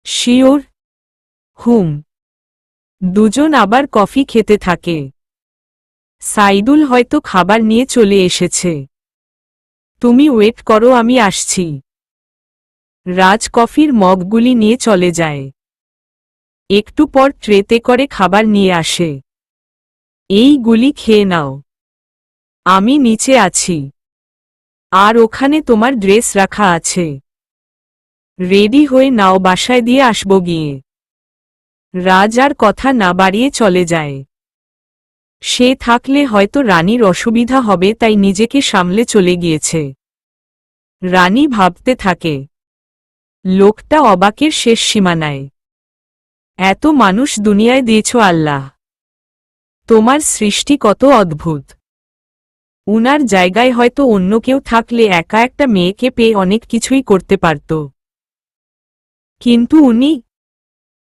শিওর? হুম। দুজন আবার কফি খেতে থাকে। সাইদুল হয়তো খাবার নিয়ে চলে এসেছে। তুমি ওয়েট করো, আমি আসছি। রাজ কফির মগগুলি নিয়ে চলে যায়। একটু পর ট্রেতে করে খাবার নিয়ে আসে। এইগুলি খেয়ে নাও, আমি নিচে আছি। আর ওখানে তোমার ড্রেস রাখা আছে। রেডি হয়ে নাও, বাসায় দিয়ে আসবো গিয়ে। রাজ আর কথা না বাড়িয়ে চলে যায়। সে থাকলে হয়তো রানীর অসুবিধা হবে, তাই নিজেকে সামলে চলে গিয়েছে। রানী ভাবতে থাকে, লোকটা অবাকের শেষ সীমানায়। এত মানুষ দুনিয়ায় দিয়েছ আল্লাহ, তোমার সৃষ্টি কত অদ্ভুত। উনার জায়গায় হয়তো অন্য কেউ থাকলে একা একটা মেয়েকে পেয়ে অনেক কিছুই করতে পারত। কিন্তু উনি,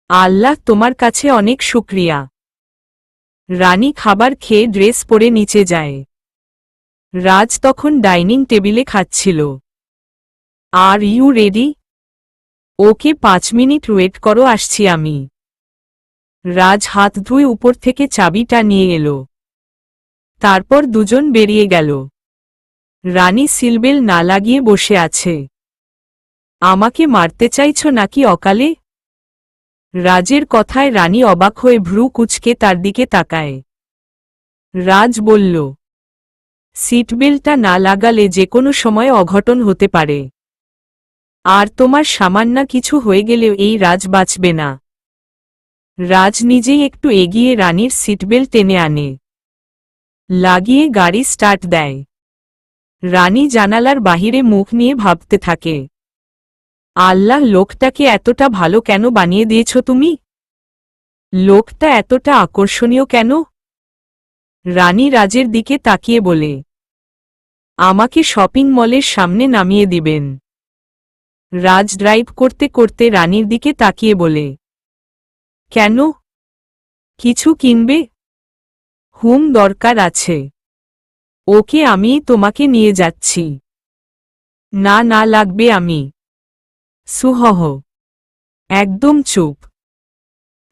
আল্লাহ তোমার কাছে অনেক শুকরিয়া। রানী খাবার খেয়ে ড্রেস পরে নিচে যায়। রাজ তখন ডাইনিং টেবিলে খাচ্ছিল। Are you ready? Okay 5 minute wait করো, আসছি আমি। রাজ হাত ধুয়ে উপর থেকে চাবিটা নিয়ে এলো। তারপর দুজন বেরিয়ে গেল। রানী সিলবেল না লাগিয়ে বসে আছে। আমাকে মারতে চাইছ নাকি অকালে? রাজের কথায় রানী অবাক হয়ে ভ্রু কুঁচকে তার দিকে তাকায়। রাজ বলল, সিটবেল্টটা না লাগালে যে কোনো সময় অঘটন হতে পারে। আর তোমার সামান্য কিছু হয়ে গেলেও এই রাজ বাঁচবে না। রাজ নিজেই একটু এগিয়ে রানীর সিটবেল্ট টেনে আনে, লাগিয়ে গাড়ি স্টার্ট দেয়। রানী জানালার বাহিরে মুখ নিয়ে ভাবতে থাকে, আল্লাহ, লোকটাকে এতটা ভালো কেন বানিয়ে দিয়েছ তুমি? লোকটা এতটা আকর্ষণীয় কেন? রানী রাজের দিকে তাকিয়ে বলে, আমাকে শপিং মলের সামনে নামিয়ে দিবেন। রাজ ড্রাইভ করতে করতে রানীর দিকে তাকিয়ে বলে, কেন? কিছু কিনবে? হুম, দরকার আছে। ওকে, আমি তোমাকে নিয়ে যাচ্ছি। না না, লাগবে আমি। সুহহ, একদম চুপ।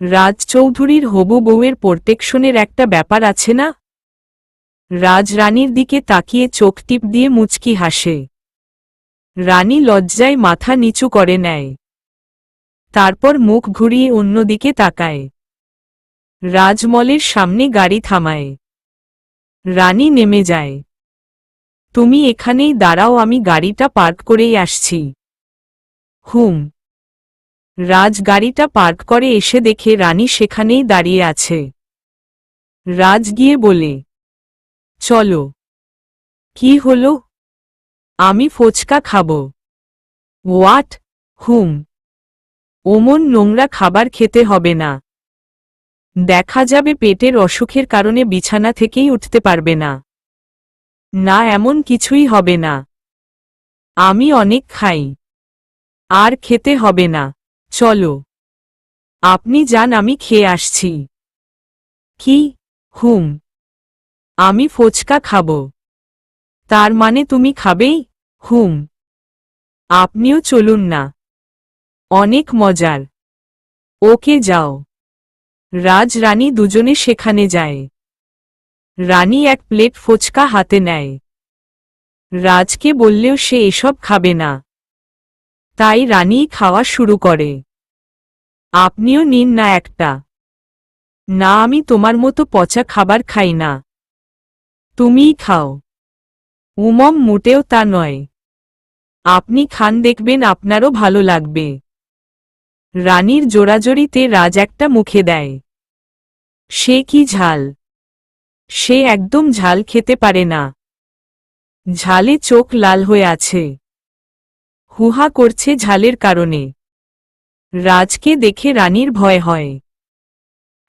রাজ চৌধুরীর হবু বউয়ের প্রোটেকশনের একটা ব্যাপার আছে না? রাজ রানীর দিকে তাকিয়ে চোখ টিপ দিয়ে মুচকি হাসে। রানী লজ্জায় মাথা নিচু করে নেয়। তারপর মুখ ঘুরিয়ে অন্যদিকে তাকায়। রাজমলের সামনে গাড়ি থামায়। রানী নেমে যায়। তুমি এখানেই দাঁড়াও, আমি গাড়িটা পার্ক করেই আসছি। হুম। রাজ গাড়িটা পার্ক করে এসে দেখে রানী সেখানেই দাঁড়িয়ে আছে। রাজ গিয়ে বলে, চলো। কি হলো? আমি ফুচকা খাবো। হোয়াট? হুম। ওমন নোংরা খাবার খেতে হবে না। দেখা যাবে পেটের অসুখের কারণে বিছানা থেকেই উঠতে পারবে না। না, এমন কিছুই হবে না। আমি অনেক খাই। আর খেতে হবে না। চলো। আপনি যান, আমি খেয়ে আসছি। কি? হুম। আমি ফুচকা খাবো। তার মানে তুমি খাবেই? হুম। আপনিও চলুন না। অনেক মজার। ওকে, যাও। রাজ রানী দুজনে সেখানে যায়। রানী এক প্লেট ফুচকা হাতে নেয়। রাজকে বললেও সে এসব খাবে না। তাই রানী খাওয়া শুরু করে। আপনিও নিন না একটা। না, আমি তোমার মতো পচা খাবার খাই না। তুমিই খাও। মোটেও তা নয়। আপনি খান, দেখবেন আপনারও ভালো লাগবে। রানীর জোরাজোরিতে রাজ একটা মুখে দেয়। সে কি ঝাল! সে একদম ঝাল খেতে পারে না। ঝালে চোখ লাল হয়ে আছে। হুহা করছে ঝালের কারণে। রাজকে দেখে রানীর ভয় হয়।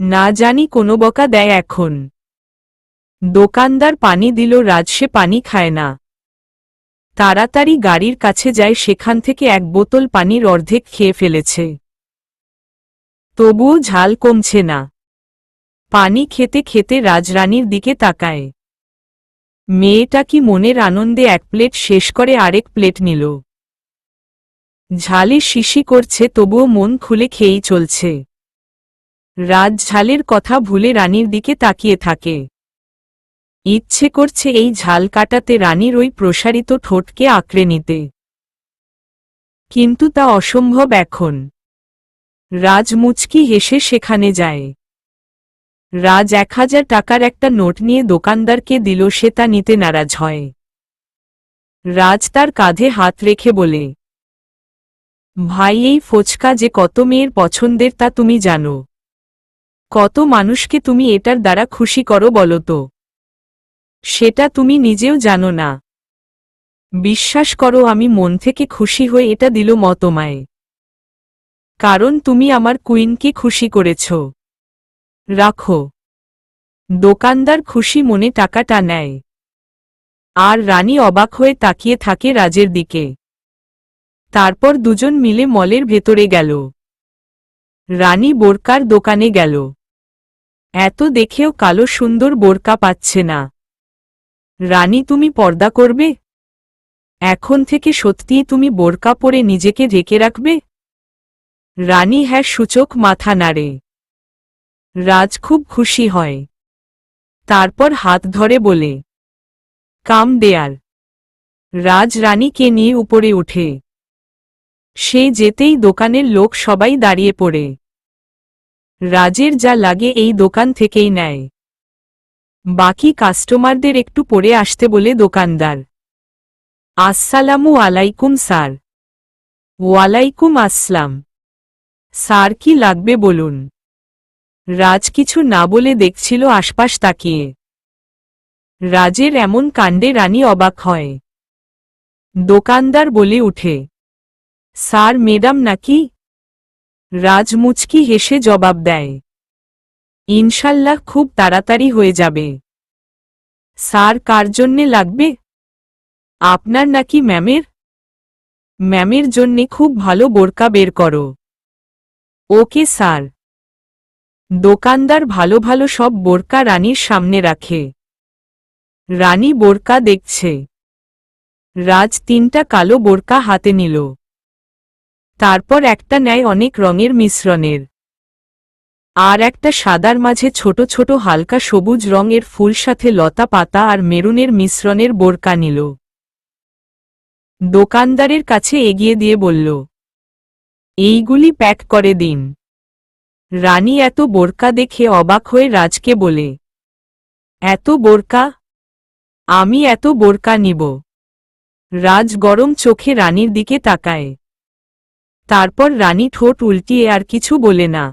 না জানি কোনো বকা দেয় এখন। দোকানদার পানি দিল, রাজ সে পানি খায় না। তাড়াতাড়ি গাড়ির কাছে যায়, সেখান থেকে এক বোতল পানির অর্ধেক খেয়ে ফেলেছে। তবুও ঝাল কমছে না। পানি খেতে খেতে রাজরানীর দিকে তাকায়। মেয়েটা কি মনের আনন্দে এক প্লেট শেষ করে আরেক প্লেট নিল। ঝালে শিশি করছে, তবুও মন খুলে খেয়েই চলছে। রাজ ঝালের কথা ভুলে রানীর দিকে তাকিয়ে থাকে। ইচ্ছে করছে এই ঝাল কাটাতে রানীর ওই প্রসারিত ঠোঁটকে আঁকড়ে নিতে। কিন্তু তা অসম্ভব এখন। রাজ মুচকি হেসে সেখানে যায়। রাজ 1000 টাকার একটা নোট নিয়ে দোকানদারকে দিল, সে তা নিতে নারাজ হয়। রাজ তার কাঁধে হাত রেখে বলে, ভাই, এই ফুচকা যে কত মেয়ের পছন্দের তা তুমি জানো? কত মানুষকে তুমি এটার দ্বারা খুশি করো বলো তো? সেটা তুমি নিজেও জানো না। বিশ্বাস করো, আমি মন থেকে খুশি হয়ে এটা দিল তোমায়। কারণ তুমি আমার কুইনকে খুশি করেছ। রাখো। দোকানদার খুশি মনে টাকাটা নেয়। আর রানী অবাক হয়ে তাকিয়ে থাকে রাজের দিকে। তারপর দুজন মিলে মলের ভেতরে গেল। রানী বোরকার দোকানে গেল। এত দেখেও কালো সুন্দর বোরকা পাচ্ছে না। রানী, তুমি পর্দা করবে? এখন থেকে সত্যিই তুমি বোরকা পরে নিজেকে ঢেকে রাখবে? রানী হ্যাঁ সূচক মাথা নাড়ে। রাজ খুব খুশি হয়। তারপর হাত ধরে বলে, কাম দেয়ার। রাজ রানীকে নিয়ে উপরে উঠে। সে যেতেই দোকানের লোক সবাই দাঁড়িয়ে পড়ে। রাজের যা লাগে এই দোকান থেকেই নেয়। বাকি কাস্টমারদের একটু পরে আসতে বলে দোকানদার। আসসালামু আলাইকুম স্যার। ওয়ালাইকুম আসসালাম। স্যার, কি লাগবে বলুন? রাজ কিছু না বলে দেখছিল আশপাশ তাকিয়ে। রাজের এমন কাণ্ডে রানী অবাক হয়। দোকানদার বলে উঠে, স্যার, ম্যাডাম নাকি? রাজ মুচকি হেসে জবাব দেয়, ইনশাল্লাহ খুব তাড়াতাড়ি হয়ে যাবে। স্যার, কার জন্যে লাগবে? আপনার নাকি ম্যামের? ম্যামের জন্যে খুব ভালো বোরকা বের করো। Okay sir. দোকানদার ভালো ভালো সব বোরকা রানীর সামনে রাখে। রানী বোরকা দেখছে। রাজ 3টা কালো বোরকা হাতে নিল। তারপর একটা নেয় অনেক রঙের মিশ্রণের। আর একটা সাদার মাঝে ছোট ছোট হালকা সবুজ রঙের ফুল সাথে লতা পাতা আর মেরুনের মিশ্রণের বোরকা নিল। দোকানদারের কাছে এগিয়ে দিয়ে বলল, এইগুলি প্যাক করে দিন। রানী এত বোরকা দেখে অবাক হয়ে রাজকে বলে, এত বোরকা? আমি এত বোরকা নিব? রাজ গরম চোখে রানীর দিকে তাকায়। তারপর রানী ঠোঁট উল্টিয়ে আর কিছু বলে না।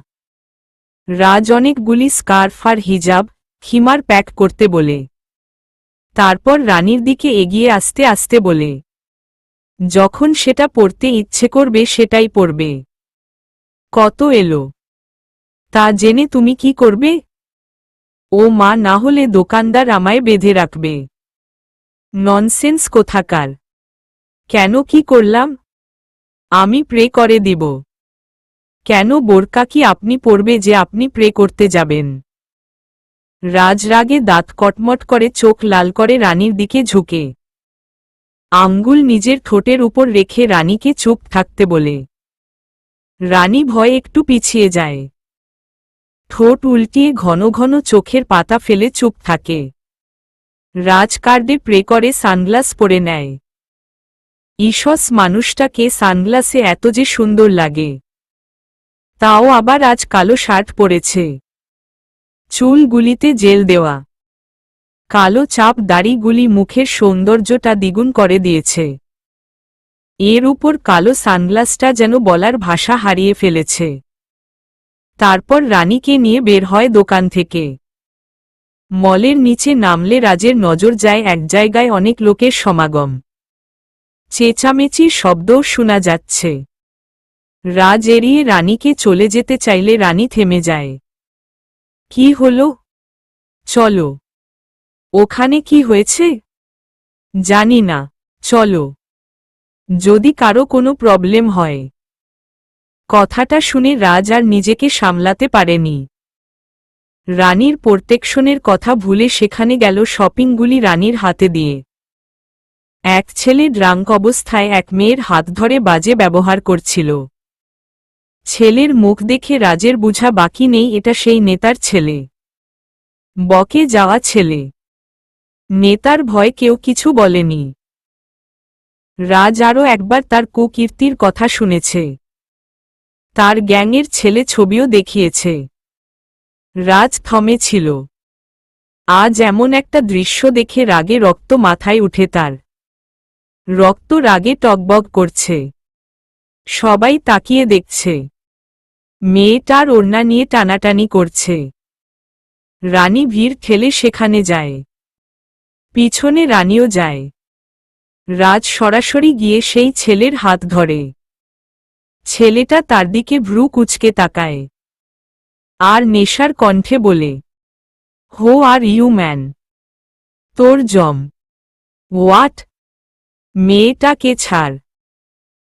রাজ অনেকগুলি স্কার্ফ আর হিজাব, খিমার প্যাক করতে বলে। তারপর রানীর দিকে এগিয়ে আসতে আসতে বলে, যখন সেটা পড়তে ইচ্ছে করবে সেটাই পড়বে। কত এলো তা জেনে তুমি কি করবে? ও মা, না হলে দোকানদার আমায় বেঁধে রাখবে। ননসেন্স কোথাকার! কেন, কি করলাম? আমি প্রে করে দিব। কেন, বোরকা কি আপনি পরবে যে আপনি প্রে করতে যাবেন? রাজ রাগে দাঁত কটমট করে চোখ লাল করে রানীর দিকে ঝুঁকে আঙ্গুল নিজের ঠোঁটের উপর রেখে রানীকে চুপ থাকতে বলে। রানী ভয়ে একটু পিছিয়ে যায়, ঠোঁট উল্টিয়ে ঘন ঘন চোখের পাতা ফেলে চুপ থাকে। রাজ কার্ডে প্রে করে সানগ্লাস পরে নেয়। ঈষৎ মানুষটাকে সানগ্লাসে এত যে সুন্দর লাগে! তাও আবার আজ কালো শার্ট পরেছে, চুলগুলিতে জেল দেওয়া, কালো চাপ দাড়িগুলি মুখের সৌন্দর্যটা দ্বিগুণ করে দিয়েছে। এর উপর কালো সানগ্লাসটা যেন বলার ভাষা হারিয়ে ফেলেছে। তারপর রানীকে নিয়ে বের হয় দোকান থেকে। মলের নিচে নামলে রাজের নজর যায় এক জায়গায় অনেক লোকের সমাগম। চেঁচামেচির শব্দও শোনা যাচ্ছে। রাজ এড়িয়ে রানীকে চলে যেতে চাইলে রানী থেমে যায়। কি হলো? চলো। ওখানে কি হয়েছে? জানি না, চলো। যদি কারো কোনো প্রবলেম হয়। কথাটা শুনে রাজ আর নিজেকে সামলাতে পারেনি। রানীর প্রোটেকশনের কথা ভুলে সেখানে গেল শপিংগুলি রানীর হাতে দিয়ে। এক ছেলে ড্রাঙ্ক অবস্থায় এক মেয়ের হাত ধরে বাজে ব্যবহার করছিল। ছেলের মুখ দেখে রাজের বুঝা বাকি নেই এটা সেই নেতার ছেলে, বকে যাওয়া ছেলে। নেতার ভয় কেউ কিছু বলেনি। রাজ আরও একবার তার কুকীর্তির কথা শুনেছে। তার গ্যাংয়ের ছেলে ছবিও দেখিয়েছে। রাজ থমেছিল। আজ এমন একটা দৃশ্য দেখে রাগে রক্ত মাথায় উঠে তার। রক্ত রাগে টগবগ করছে। সবাই তাকিয়ে দেখছে। মেয়েটার ওড়না নিয়ে টানাটানি করছে। রানী ভিড় ঠেলে সেখানে যায়। পিছনে রানীও যায়। রাজ সরাসরি গিয়ে সেই ছেলের হাত ধরে। ছেলেটা তার দিকে ভ্রু কুঁচকে তাকায় আর নেশার কণ্ঠে বলে, হো আর ইউ ম্যান? তোর জম। হোয়াট? মেয়েটাকে ছাড়।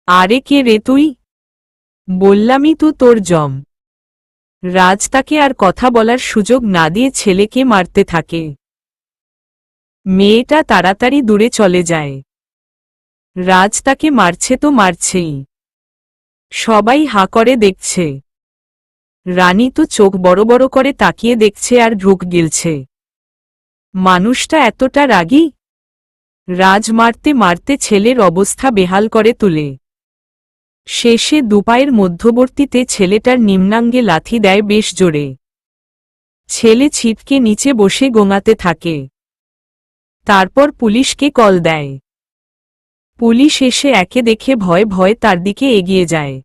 আরে কে রে তুই? বললামই তো তোর জম। রাজ তাকে আর কথা বলার সুযোগ না দিয়ে ছেলেকে মারতে থাকে। মেয়েটা তাড়াতাড়ি দূরে চলে যায়। রাজ তাকে মারছে তো মারছেই। সবাই হাঁ করে দেখছে। রানী তো চোখ বড় বড় করে তাকিয়ে দেখছে আর ঢুক গিলছে। মানুষটা এতটা রাগী! রাজ মারতে মারতে ছেলের অবস্থা বেহাল করে তুলে। শেষে দুপায়ের মধ্যবর্তীতে ছেলেটার নিম্নাঙ্গে লাথি দেয় বেশ জোরে। ছেলে ছিটকে নিচে বসে গোঙাতে থাকে। তারপর পুলিশকে কল দেয়। পুলিশ এসে একে দেখে ভয়ে ভয়ে তার দিকে এগিয়ে যায়।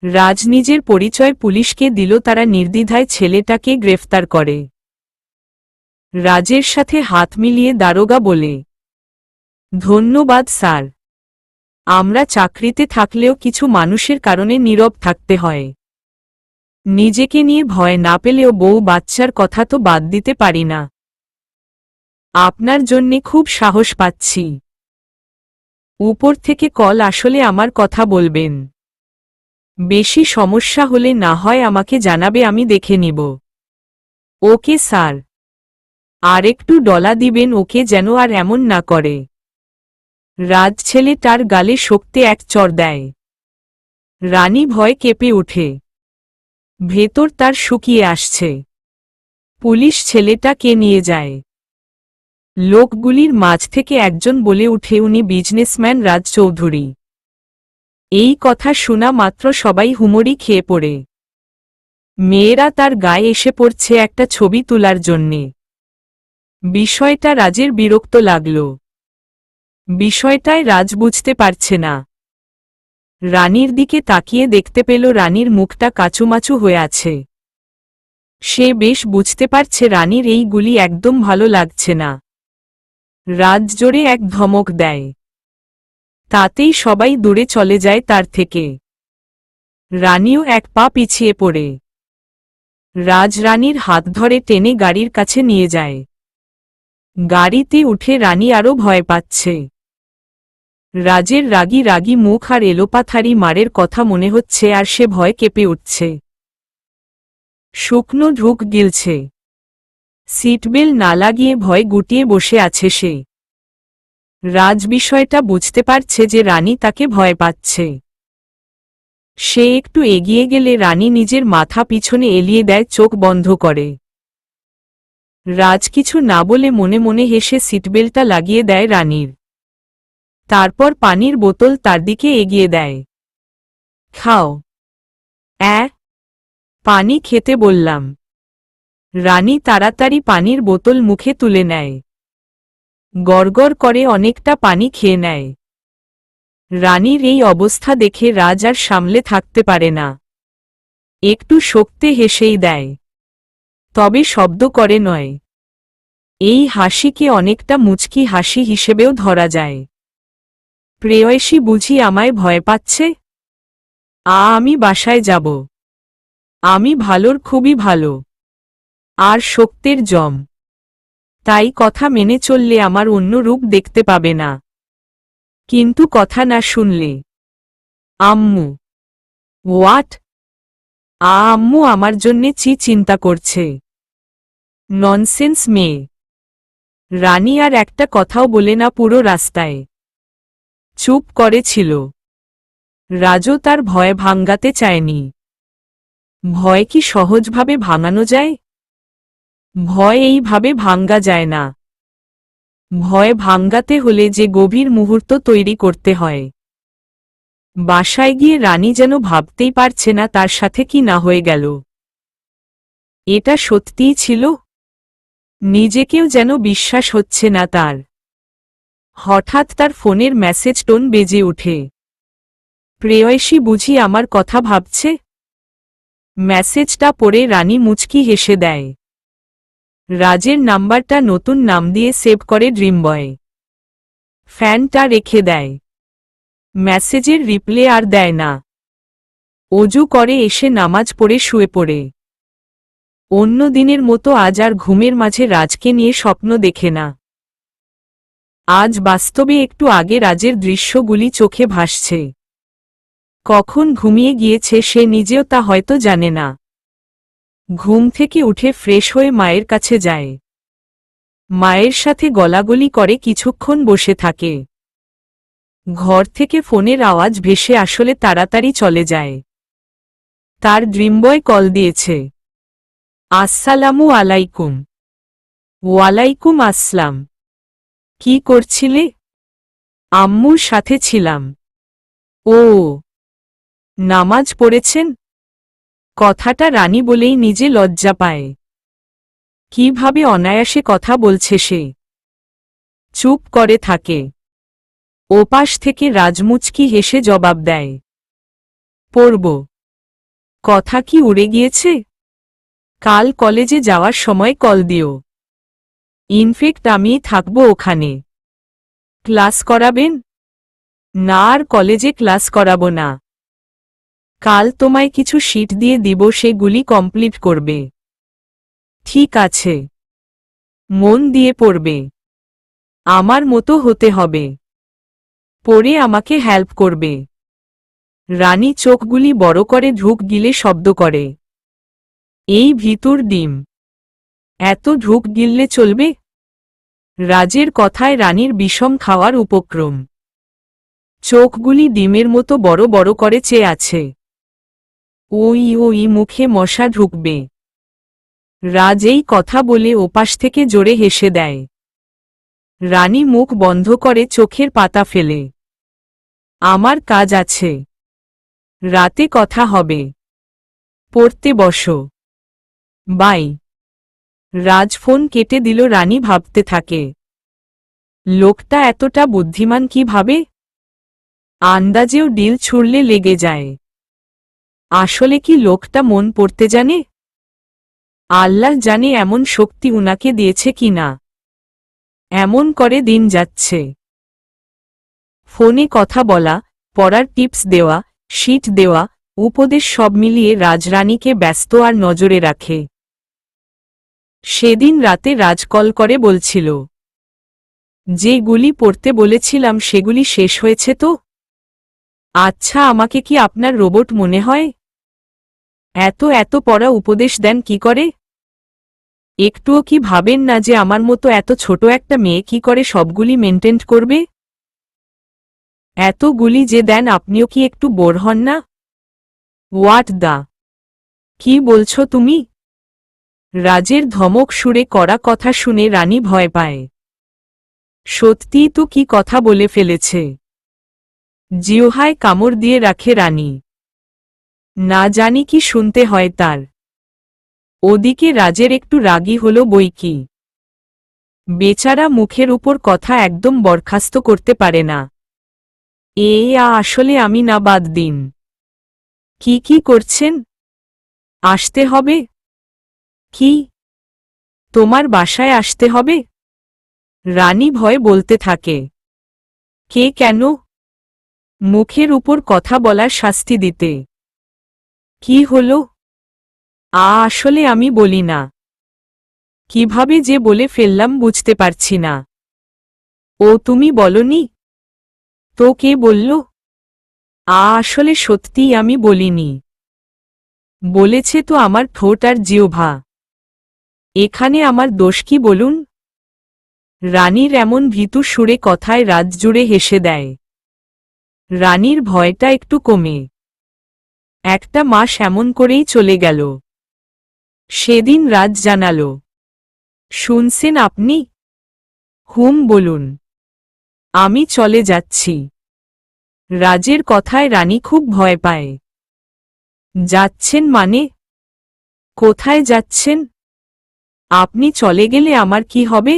রাজ নিজের পরিচয় পুলিশকে দিল। তারা নির্দ্বিধায় ছেলেটাকে গ্রেফতার করে। রাজের সাথে হাত মিলিয়ে দারোগা বলে, ধন্যবাদ স্যার। আমরা চাকরিতে থাকলেও কিছু মানুষের কারণে নীরব থাকতে হয়। নিজেকে নিয়ে ভয় না পেলেও বউ বাচ্চার কথা তো বাদ দিতে পারি না। আপনার জন্যে খুব সাহস পাচ্ছি। উপর থেকে কল আসলে আমার কথা বলবেন। বেশি সমস্যা হলে না হয় আমাকে জানাবে, আমি দেখে নিব। Okay sir. আর একটু ডলা দিবেন ওকে যেন আর এমন না করে। রাজ ছেলেটার গালে শক্তি এক চড় দেয়। রানী ভয় কেঁপে ওঠে। ভেতর তার শুকিয়ে আসছে। পুলিশ ছেলেটাকে নিয়ে যায়। লোকগুলির মাঝ থেকে একজন বলে উঠে, উনি বিজনেসম্যান রাজ চৌধুরী। এই কথা শোনা মাত্র সবাই হুমড়ি খেয়ে পড়ে। মেয়েরা তার গায়ে এসে পড়ছে একটা ছবি তোলার জন্যে। বিষয়টা রাজের বিরক্ত লাগল। বিষয়টায় রাজ বুঝতে পারছে না। রানীর দিকে তাকিয়ে দেখতে পেল রানীর মুখটা কাচুমাচু হয়ে আছে। সে বেশ বুঝতে পারছে রানীর এইগুলি একদম ভালো লাগছে না। রাজ জোরে এক ধমক দেয়। তাতেই সবাই দূরে চলে যায় তার থেকে। রানীও এক পা পিছিয়ে পড়ে। রাজ রানীর হাত ধরে টেনে গাড়ির কাছে নিয়ে যায়। গাড়িতে উঠে রানী আরো ভয় পাচ্ছে। রাজের রাগী রাগী মুখ আর এলোপাথারি মারের কথা মনে হচ্ছে আর সে ভয় কেঁপে উঠছে। শুকনো ঢুক গিলছে। সিটবেল না লাগিয়ে ভয় গুটিয়ে বসে আছে সে। রাজ বিষয়টা বুঝতে পারছে যে রানী তাকে ভয় পাচ্ছে। সে একটু এগিয়ে গেলে রানী নিজের মাথা পিছনে এলিয়ে দেয়, চোখ বন্ধ করে। রাজ কিছু না বলে মনে মনে হেসে সিটবেল্টটা লাগিয়ে দেয় রানীর। তারপর পানির বোতল তার দিকে এগিয়ে দেয়। খাও। পানি খেতে বললাম। রানী তাড়াতাড়ি পানির বোতল মুখে তুলে নেয়। গড়গড় করে অনেকটা পানি খেয়ে নেয়। রানীর এই অবস্থা দেখে রাজ আর সামলে থাকতে পারে না। একটু শক্তে হেসেই দেয়। তবে শব্দ করে নয়। এই হাসিকে অনেকটা মুচকি হাসি হিসেবেও ধরা যায়। প্রেয়সী বুঝি আমায় ভয় পাচ্ছে? আমি বাসায় যাব। আমি ভালোর খুবই ভালো। আর শক্তের জম। তাই কথা মেনে চললে আমার অন্য রূপ দেখতে পাবে না। কিন্তু কথা না শুনলে। আম্মু। হোয়াট? আম্মু আমার জন্যে চিন্তা করছে। ননসেন্স মেয়ে। রানী আর একটা কথাও বলে না পুরো রাস্তায়। চুপ করেছিল। রাজও তার ভয় ভাঙ্গাতে চায়নি। ভয় কি সহজভাবে ভাঙানো যায়? ভয় এইভাবে ভাঙ্গা যায় না। ভয় ভাঙ্গাতে হলে যে গভীর মুহূর্ত তৈরি করতে হয়। বাসায় গিয়ে রানী যেন ভাবতেই পারছে না তার সাথে কি না হয়ে গেল। এটা সত্যিই ছিল? নিজেকেও যেন বিশ্বাস হচ্ছে না তার। হঠাৎ তার ফোনের মেসেজ টোন বেজে ওঠে। প্রেয়সী বুঝি আমার কথা ভাবছে? মেসেজটা পড়ে রানী মুচকি হেসে দেয়। রাজের নাম্বারটা নতুন নাম দিয়ে সেভ করে ড্রিমবয়। ফ্যানটা রেখে দেয়। মেসেজের রিপ্লে আর দেয় না। অজু করে এসে নামাজ পড়ে শুয়ে পড়ে। অন্য দিনের মতো আজ আর ঘুমের মাঝে রাজকে নিয়ে স্বপ্ন দেখে না। আজ বাস্তবে একটু আগে রাজের দৃশ্যগুলি চোখে ভাসছে। কখন ঘুমিয়ে গিয়েছে সে নিজেও তা হয়তো জানে না। ঘুম থেকে উঠে ফ্রেশ হয়ে মায়ের কাছে যায়। মায়ের সাথে গলাগলি করে কিছুক্ষণ বসে থাকে। ঘর থেকে ফোনের আওয়াজ ভেসে আসলে তাড়াতাড়ি চলে যায়। তার ড্রিমবয় কল দিয়েছে। আসসালামু আলাইকুম। ওয়ালাইকুম আসসালাম। কি করছিলে? আম্মুর সাথে ছিলাম। ও, নামাজ পড়েছেন? কথাটা রানী বলেই নিজে লজ্জা পায়। কিভাবে অনায়াসে কথা বলছে সে। চুপ করে থাকে। ওপাশ থেকে রাজমুচকি হেসে জবাব দেয়। পড়ব। কথা কি উড়ে গিয়েছে? কাল কলেজে যাওয়ার সময় কল দিও। ইনফেক্ট আমি থাকব ওখানে। ক্লাস করাবেন? না, আর কলেজে ক্লাস করাবো না। কাল তোমায় কিছু শিট দিয়ে দিব, সেগুলি কমপ্লিট করবে। ঠিক আছে। মন দিয়ে পড়বে। আমার মতো হতে হবে। পড়ে আমাকে হেল্প করবে। রানী চোখগুলি বড় করে ঢুক গিলে শব্দ করে। এই ভিতর ডিম। এত ঢুক গিললে চলবে? রাজের কথায় রানীর বিষম খাওয়ার উপক্রম। চোখগুলি ডিমের মতো বড় বড় করে চেয়ে আছে। ওই মুখে মশা ঢুকবে। রাজ এই কথা বলে ওপাশ থেকে জোরে হেসে দেয়। রানী মুখ বন্ধ করে চোখের পাতা ফেলে। আমার কাজ আছে। রাতে কথা হবে। পড়তে বসো। বাই। রাজ ফোন কেটে দিল। রানী ভাবতে থাকে, লোকটা এতটা বুদ্ধিমান কিভাবে? আন্দাজেও ডিল ছুড়লে লেগে যায়। আসলে কি লোকটা মন পড়তে জানে? আল্লাহ জানে এমন শক্তি উনাকে দিয়েছে কিনা। এমন করে দিন যাচ্ছে। ফোনে কথা বলা, পড়ার টিপস দেওয়া, শীট দেওয়া, উপদেশ সব মিলিয়ে রাজরানীকে ব্যস্ত আর নজরে রাখে। সেদিন রাতে রাজ কল করে বলছিল, যেগুলি পড়তে বলেছিলাম সেগুলি শেষ হয়েছে তো? আচ্ছা, আমাকে কি আপনার রোবট মনে হয়? এত এত পড়া উপদেশ দেন কি করে? একটুও কি ভাবেন না যে আমার মতো এত ছোট একটা মেয়ে কি করে সবগুলি মেনটেন করবে? এতগুলি যে দেন আপনিও কি একটু বোর হন না? What the? কি বলছো তুমি? রাজের ধমক সুরে করা কথা শুনে রানী ভয় পায়। সত্যিই তো কি কথা বলে ফেলেছে। জিহ্বায় কামড় দিয়ে রাখে রানী। না জানি কি শুনতে হয় তার। ওদিকে রাজের একটু রাগী হল বইকি। বেচারা মুখের উপর কথা একদম বরখাস্ত করতে পারে না। আসলে আমি না, বাদ দিন। কি করছেন? আসতে হবে? কি? তোমার বাসায় আসতে হবে? রানী ভয়ে বলতে থাকে। কে, কেন? মুখের উপর কথা বলার শাস্তি দিতে। কি হলো? আসলে আমি বলি না। কিভাবে যে বলে ফেললাম বুঝতে পারছি না। ও, তুমি বলনি? তো কে বলল? আসলে সত্যিই আমি বলিনি। বলেছে তো আমার ঠোঁট আর জিহ্বা। এখানে আমার দোষ কি বলুন? রানীর এমন ভীতু সুরে কথায় রাত জুড়ে হেসে দেয়। রানীর ভয়টা একটু কমে। একটা মাস এমন করেই চলে গেল। সেদিন রাজ জানাল, শুনছেন আপনি? হুম, বলুন। আমি চলে যাচ্ছি। রাজের কথায় রানী খুব ভয় পায়। যাচ্ছেন মানে? কোথায় যাচ্ছেন? আপনি চলে গেলে আমার কি হবে?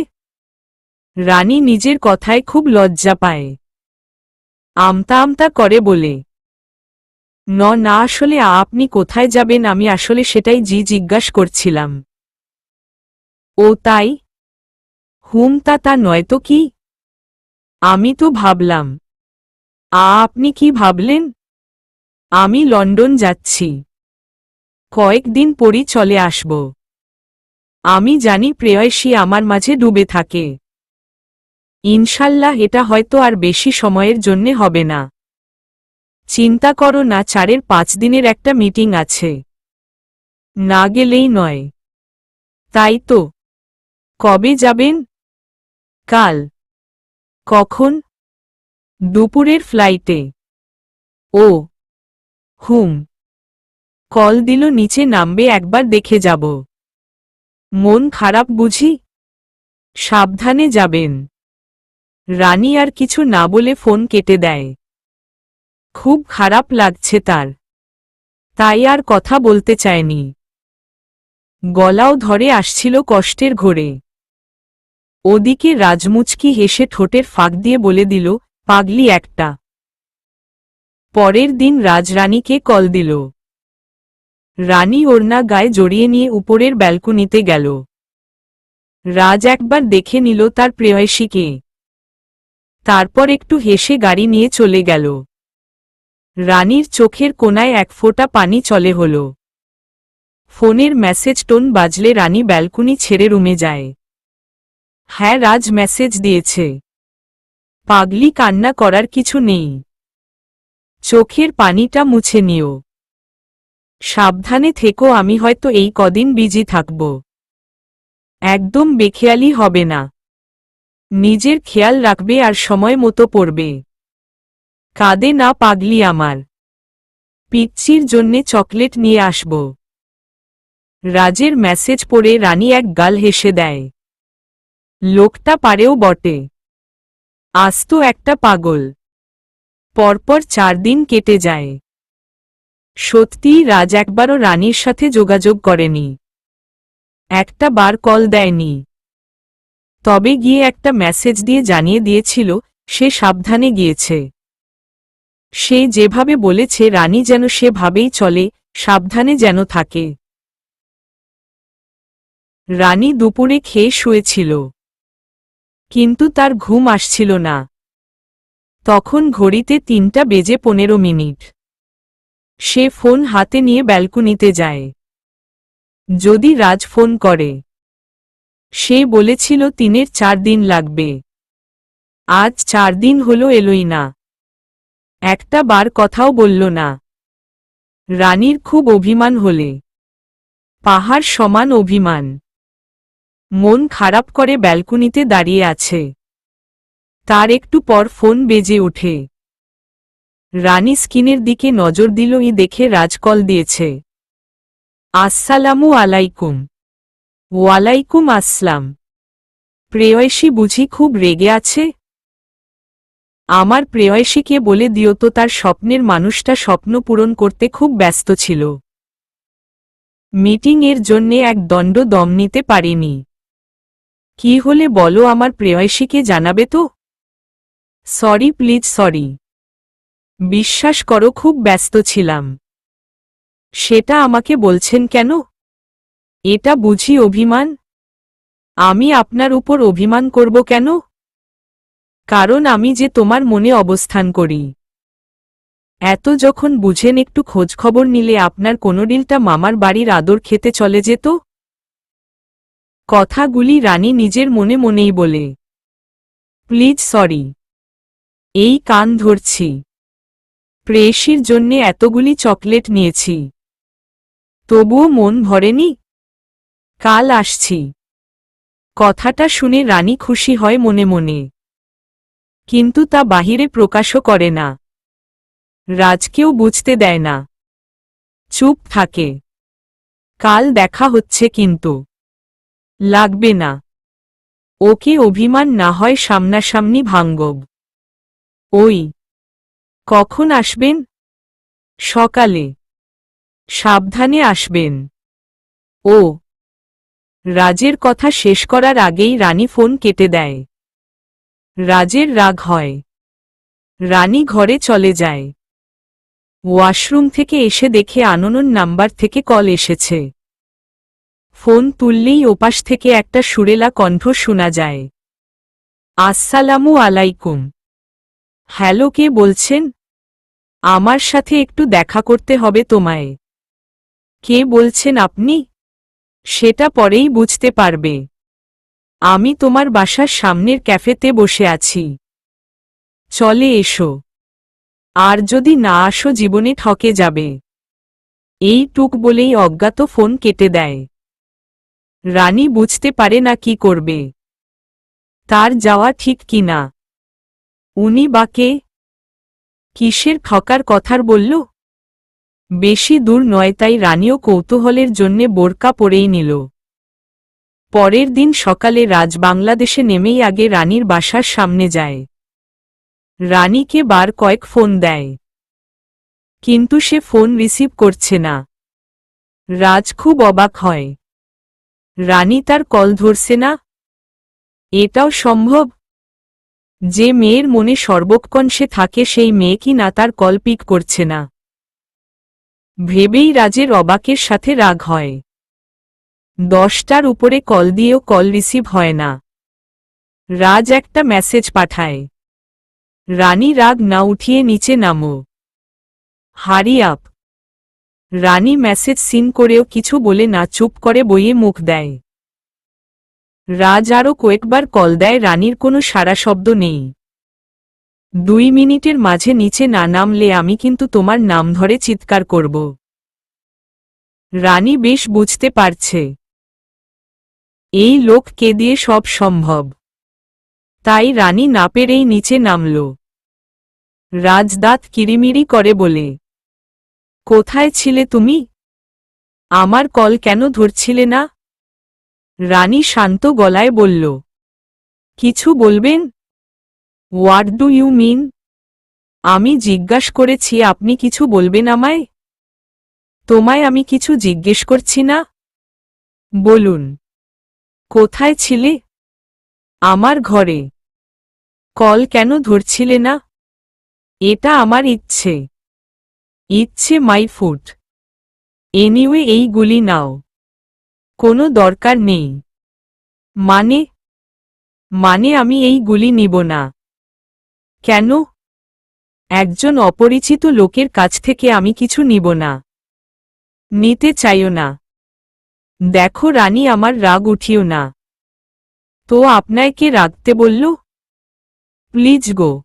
রানী নিজের কথায় খুব লজ্জা পায়। আমতা আমতা করে বলে, না আসলে আপনি কোথায় যাবেন আমি আসলে সেটাই জিজ্ঞাসা করছিলাম। ও তাই? তা নয় তো কি? আমি তো ভাবলাম। আপনি কি ভাবলেন? আমি লন্ডন যাচ্ছি। কয়েকদিন পরই চলে আসব। আমি জানি প্রেয়সী আমার মাঝে ডুবে থাকে। ইনশাল্লাহ এটা হয়তো আর বেশি সময়ের জন্যে হবে না। চিন্তা করো না, 4-5 দিনের একটা মিটিং আছে। না গেলেই নয়। তাই তো। কবে যাবেন? কাল। কখন? দুপুরের ফ্লাইটে। ও হুম। কল দিল নিচে নামবে একবার দেখে যাব। মন খারাপ বুঝি? সাবধানে যাবেন। রানী আর কিছু না বলে ফোন কেটে দেয়। খুব খারাপ লাগছে তার। তাই আর কথা বলতে চায়নি। গলাও ধরে আসছিল কষ্টের ঘোরে। ওদিকে রাজমুচকি হেসে ঠোঁটের ফাঁক দিয়ে বলে দিল, পাগলি একটা। পরের দিন রাজরানীকে কল দিল। রানী ওড়না গায়ে জড়িয়ে নিয়ে উপরের ব্যালকনিতে গেল। রাজ একবার দেখে নিল তার প্রেয়সীকে। তারপর একটু হেসে গাড়ি নিয়ে চলে গেল। রানীর চোখের কোণায় এক ফোঁটা পানি চলে হল। ফোনের মেসেজ টোন বাজলে রানী ব্যালকনি ছেড়ে রুমে যায়। হ্যাঁ, রাজ মেসেজ দিয়েছে। পাগলি, কান্না করার কিছু নেই। চোখের পানিটা মুছে নিও। সাবধানে থেকো, আমি হয়তো এই কদিন বিজি থাকব। একদম বেখেয়ালি হবে না। নিজের খেয়াল রাখবে আর সময় মতো পড়বে। কাঁদে না পাগলি আমার। পিচ্চির জন্যে চকলেট নিয়ে আসব। রাজের মেসেজ পড়ে রানী এক গাল হেসে দেয়। লোকটা পারেও বটে। আস্ত একটা পাগল। পরপর 4 দিন কেটে যায়। সত্যিই রাজ একবারও রানীর সাথে যোগাযোগ করেনি। একটা বার কল দেয়নি। তবে গিয়ে একটা মেসেজ দিয়ে জানিয়ে দিয়েছিল সে সাবধানে গিয়েছে। সে যেভাবে বলেছে রানী যেন সেভাবেই চলে, সাবধানে যেন থাকে। রানী দুপুরে খেয়ে শুয়েছিল, কিন্তু তার ঘুম আসছিল না। তখন ঘড়িতে 3:15। সে ফোন হাতে নিয়ে ব্যালকনিতে যায়। যদি রাজ ফোন করে, সে বলেছিল 4 দিন লাগবে। আজ 4 দিন হলো এলোই না, একটা বার কথাও বলল না। রানীর খুব অভিমান হলে, পাহাড় সমান অভিমান। মন খারাপ করে ব্যালকনিতে দাঁড়িয়ে আছে। তার একটু পর ফোন বেজে ওঠে। রানী স্ক্রিনের দিকে নজর দিলই দেখে রাজ কল দিয়েছে। আসসালামু আলাইকুম। ওয়ালাইকুম আসসালাম। প্রেয়সী বুঝি খুব রেগে আছে? আমার প্রেয়সীকে বলে দিও তো তার স্বপ্নের মানুষটা স্বপ্ন পূরণ করতে খুব ব্যস্ত ছিল। মিটিং এর জন্যে এক দণ্ড দম নিতে পারিনি। কি হলে বলো, আমার প্রেয়সীকে জানাবে তো? Sorry please sorry. বিশ্বাস করো খুব ব্যস্ত ছিলাম। সেটা আমাকে বলছেন কেন? এটা বুঝি অভিমান? আমি আপনার উপর অভিমান করব কেন? কারণ আমি যে তোমার মনে অবস্থান করি। এত যখন বুঝেন, একটু খোঁজখবর নিলে আপনার কোনোদিনটা মামার বাড়ির আদর খেতে চলে যেত। কথাগুলি রানী নিজের মনে মনেই বলে। Please sorry. এই কান ধরছি। প্রেয়সীর জন্যে এতগুলি চকলেট নিয়েছি, তবুও মন ভরেনি। কাল আসছি। কথাটা শুনে রানী খুশি হয় মনে মনে, কিন্তু তা বাহিরে প্রকাশও করে না। রাজকেও বুঝতে দেয় না, চুপ থাকে। কাল দেখা হচ্ছে, কিন্তু লাগবে না। ওকে অভিমান না হয় সামনাসামনি ভাঙ্গব। ওই, কখন আসবেন? সকালে। সাবধানে আসবেন। ও। রাজের কথা শেষ করার আগেই রানী ফোন কেটে দেয়। রাজের রাগ হয়। রানী ঘরে চলে যায়। ওয়াশরুম থেকে এসে দেখে আননোন নাম্বার থেকে কল এসেছে। ফোন তুললেই ওপাশ থেকে একটা সুরেলা কণ্ঠ শোনা যায়। আসসালামু আলাইকুম। হ্যালো, কে বলছেন? আমার সাথে একটু দেখা করতে হবে তোমায়। কে বলছেন আপনি? সেটা পরেই বুঝতে পারবে। আমি তোমার বাসার সামনের ক্যাফেতে বসে আছি। চলে এসো। আর যদি না আসো জীবনে ঠকে যাবে। এই টুক বলেই অজ্ঞাত ফোন কেটে দেয়। রানী বুঝতে পারে না কি করবে। তার যাওয়া ঠিক কিনা। উনি বা কে? কিসের ঠকার কথার বলল? বেশি দূর নয়, তাই রানীও কৌতূহলের জন্যে বোরকা পরেই নিল। পরের দিন সকালে রাজ বাংলাদেশে নেমেই আগে রানীর বাসার সামনে যায়। রানীকে বার কয়েক ফোন দেয়, কিন্তু সে ফোন রিসিভ করছে না। রাজ খুব অবাক হয়। রানী তার কল ধরছে না। এটাও সম্ভব? যে মেয়ের মনে সর্বক্ষণ সে থাকে, সেই মেয়ে কি না তার কল পিক করছে না? ভেবেই রাজের অবাকের সাথে রাগ হয়। 10টার উপরে কল দিয়েও কল রিসিভ হয় না। রাজ একটা মেসেজ পাঠায়। রানী রাগ না উঠিয়ে নিচে নামো। Hurry up. রানী মেসেজ সিন করেও কিছু বলে না, চুপ করে বইয়ে মুখ দেয়। রাজ আরও কয়েকবার কল দেয়, রানীর কোনো সাড়া শব্দ নেই। 2 মিনিটের মাঝে নিচে না নামলে আমি কিন্তু তোমার নাম ধরে চিৎকার করব। রানী বেশ বুঝতে পারছে এই লোককে দিয়ে সব সম্ভব। তাই রানী না পেরেই নিচে নামল। রাজ দাঁত কিরিমিরি করে বলে, কোথায় ছিলে তুমি? আমার কল কেন ধরছিলে না? রানী শান্ত গলায় বলল, কিছু বলবেন? What do you mean? আমি জিজ্ঞাসা করেছি, আপনি কিছু বলবেন আমায়? তোমায় আমি কিছু জিজ্ঞেস করছি না। বলুন, কোথায় ছিলে? আমার ঘরে। কল কেন ধরছিলে না? এটা আমার ইচ্ছে। ইচ্ছে মাই ফুট। এনিওয়ে, এইগুলি নাও। কোনো দরকার নেই। মানে মানে আমি এই গুলি নিব না। কেন? একজন অপরিচিত লোকের কাছ থেকে আমি কিছু নিব না। নিতে চাইও না। দেখো রানী, আমার রাগ উঠিও না। তো আপনায় কে রাখতে বলল? Please go.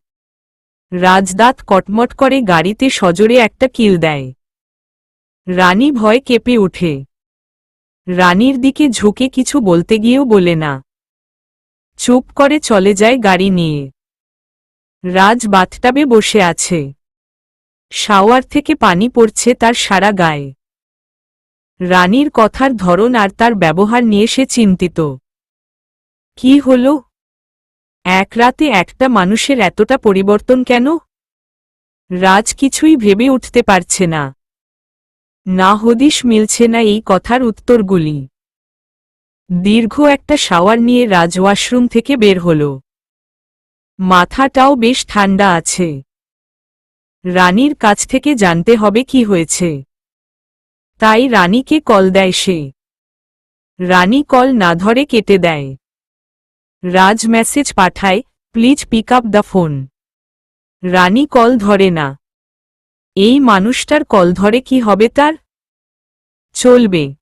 রাজদাঁত কটমট করে গাড়িতে সজোরে একটা কিল দেয়। রানী ভয় কেঁপে ওঠে। রানীর দিকে ঝুঁকে কিছু বলতে গিয়েও বলে না। চুপ করে চলে যায় গাড়ি নিয়ে। রাজ বাথটাবে বসে আছে। শাওয়ার থেকে পানি পড়ছে তার সারা গায়ে। রানীর কথার ধরন আর তার ব্যবহার নিয়ে সে চিন্তিত। কি হলো? এক রাতে একটা মানুষের এতটা পরিবর্তন কেন? রাজ কিছুই ভেবে উঠতে পারছে না। না হদিশ মিলছে না এই কথার উত্তরগুলি। দীর্ঘ একটা শাওয়ার নিয়ে রাজ ওয়াশরুম থেকে বের হল। মাথাটাও বেশ ঠান্ডা আছে। রানীর কাছ থেকে জানতে হবে কি হয়েছে। তাই রানীকে কল দেয় সে। রানী কল না ধরে কেটে দেয়। রাজ মেসেজ পাঠায়, please pick up the phone. Rani call ধরে না। এই মানুষটার কল ধরে কি হবে তার? চলবে।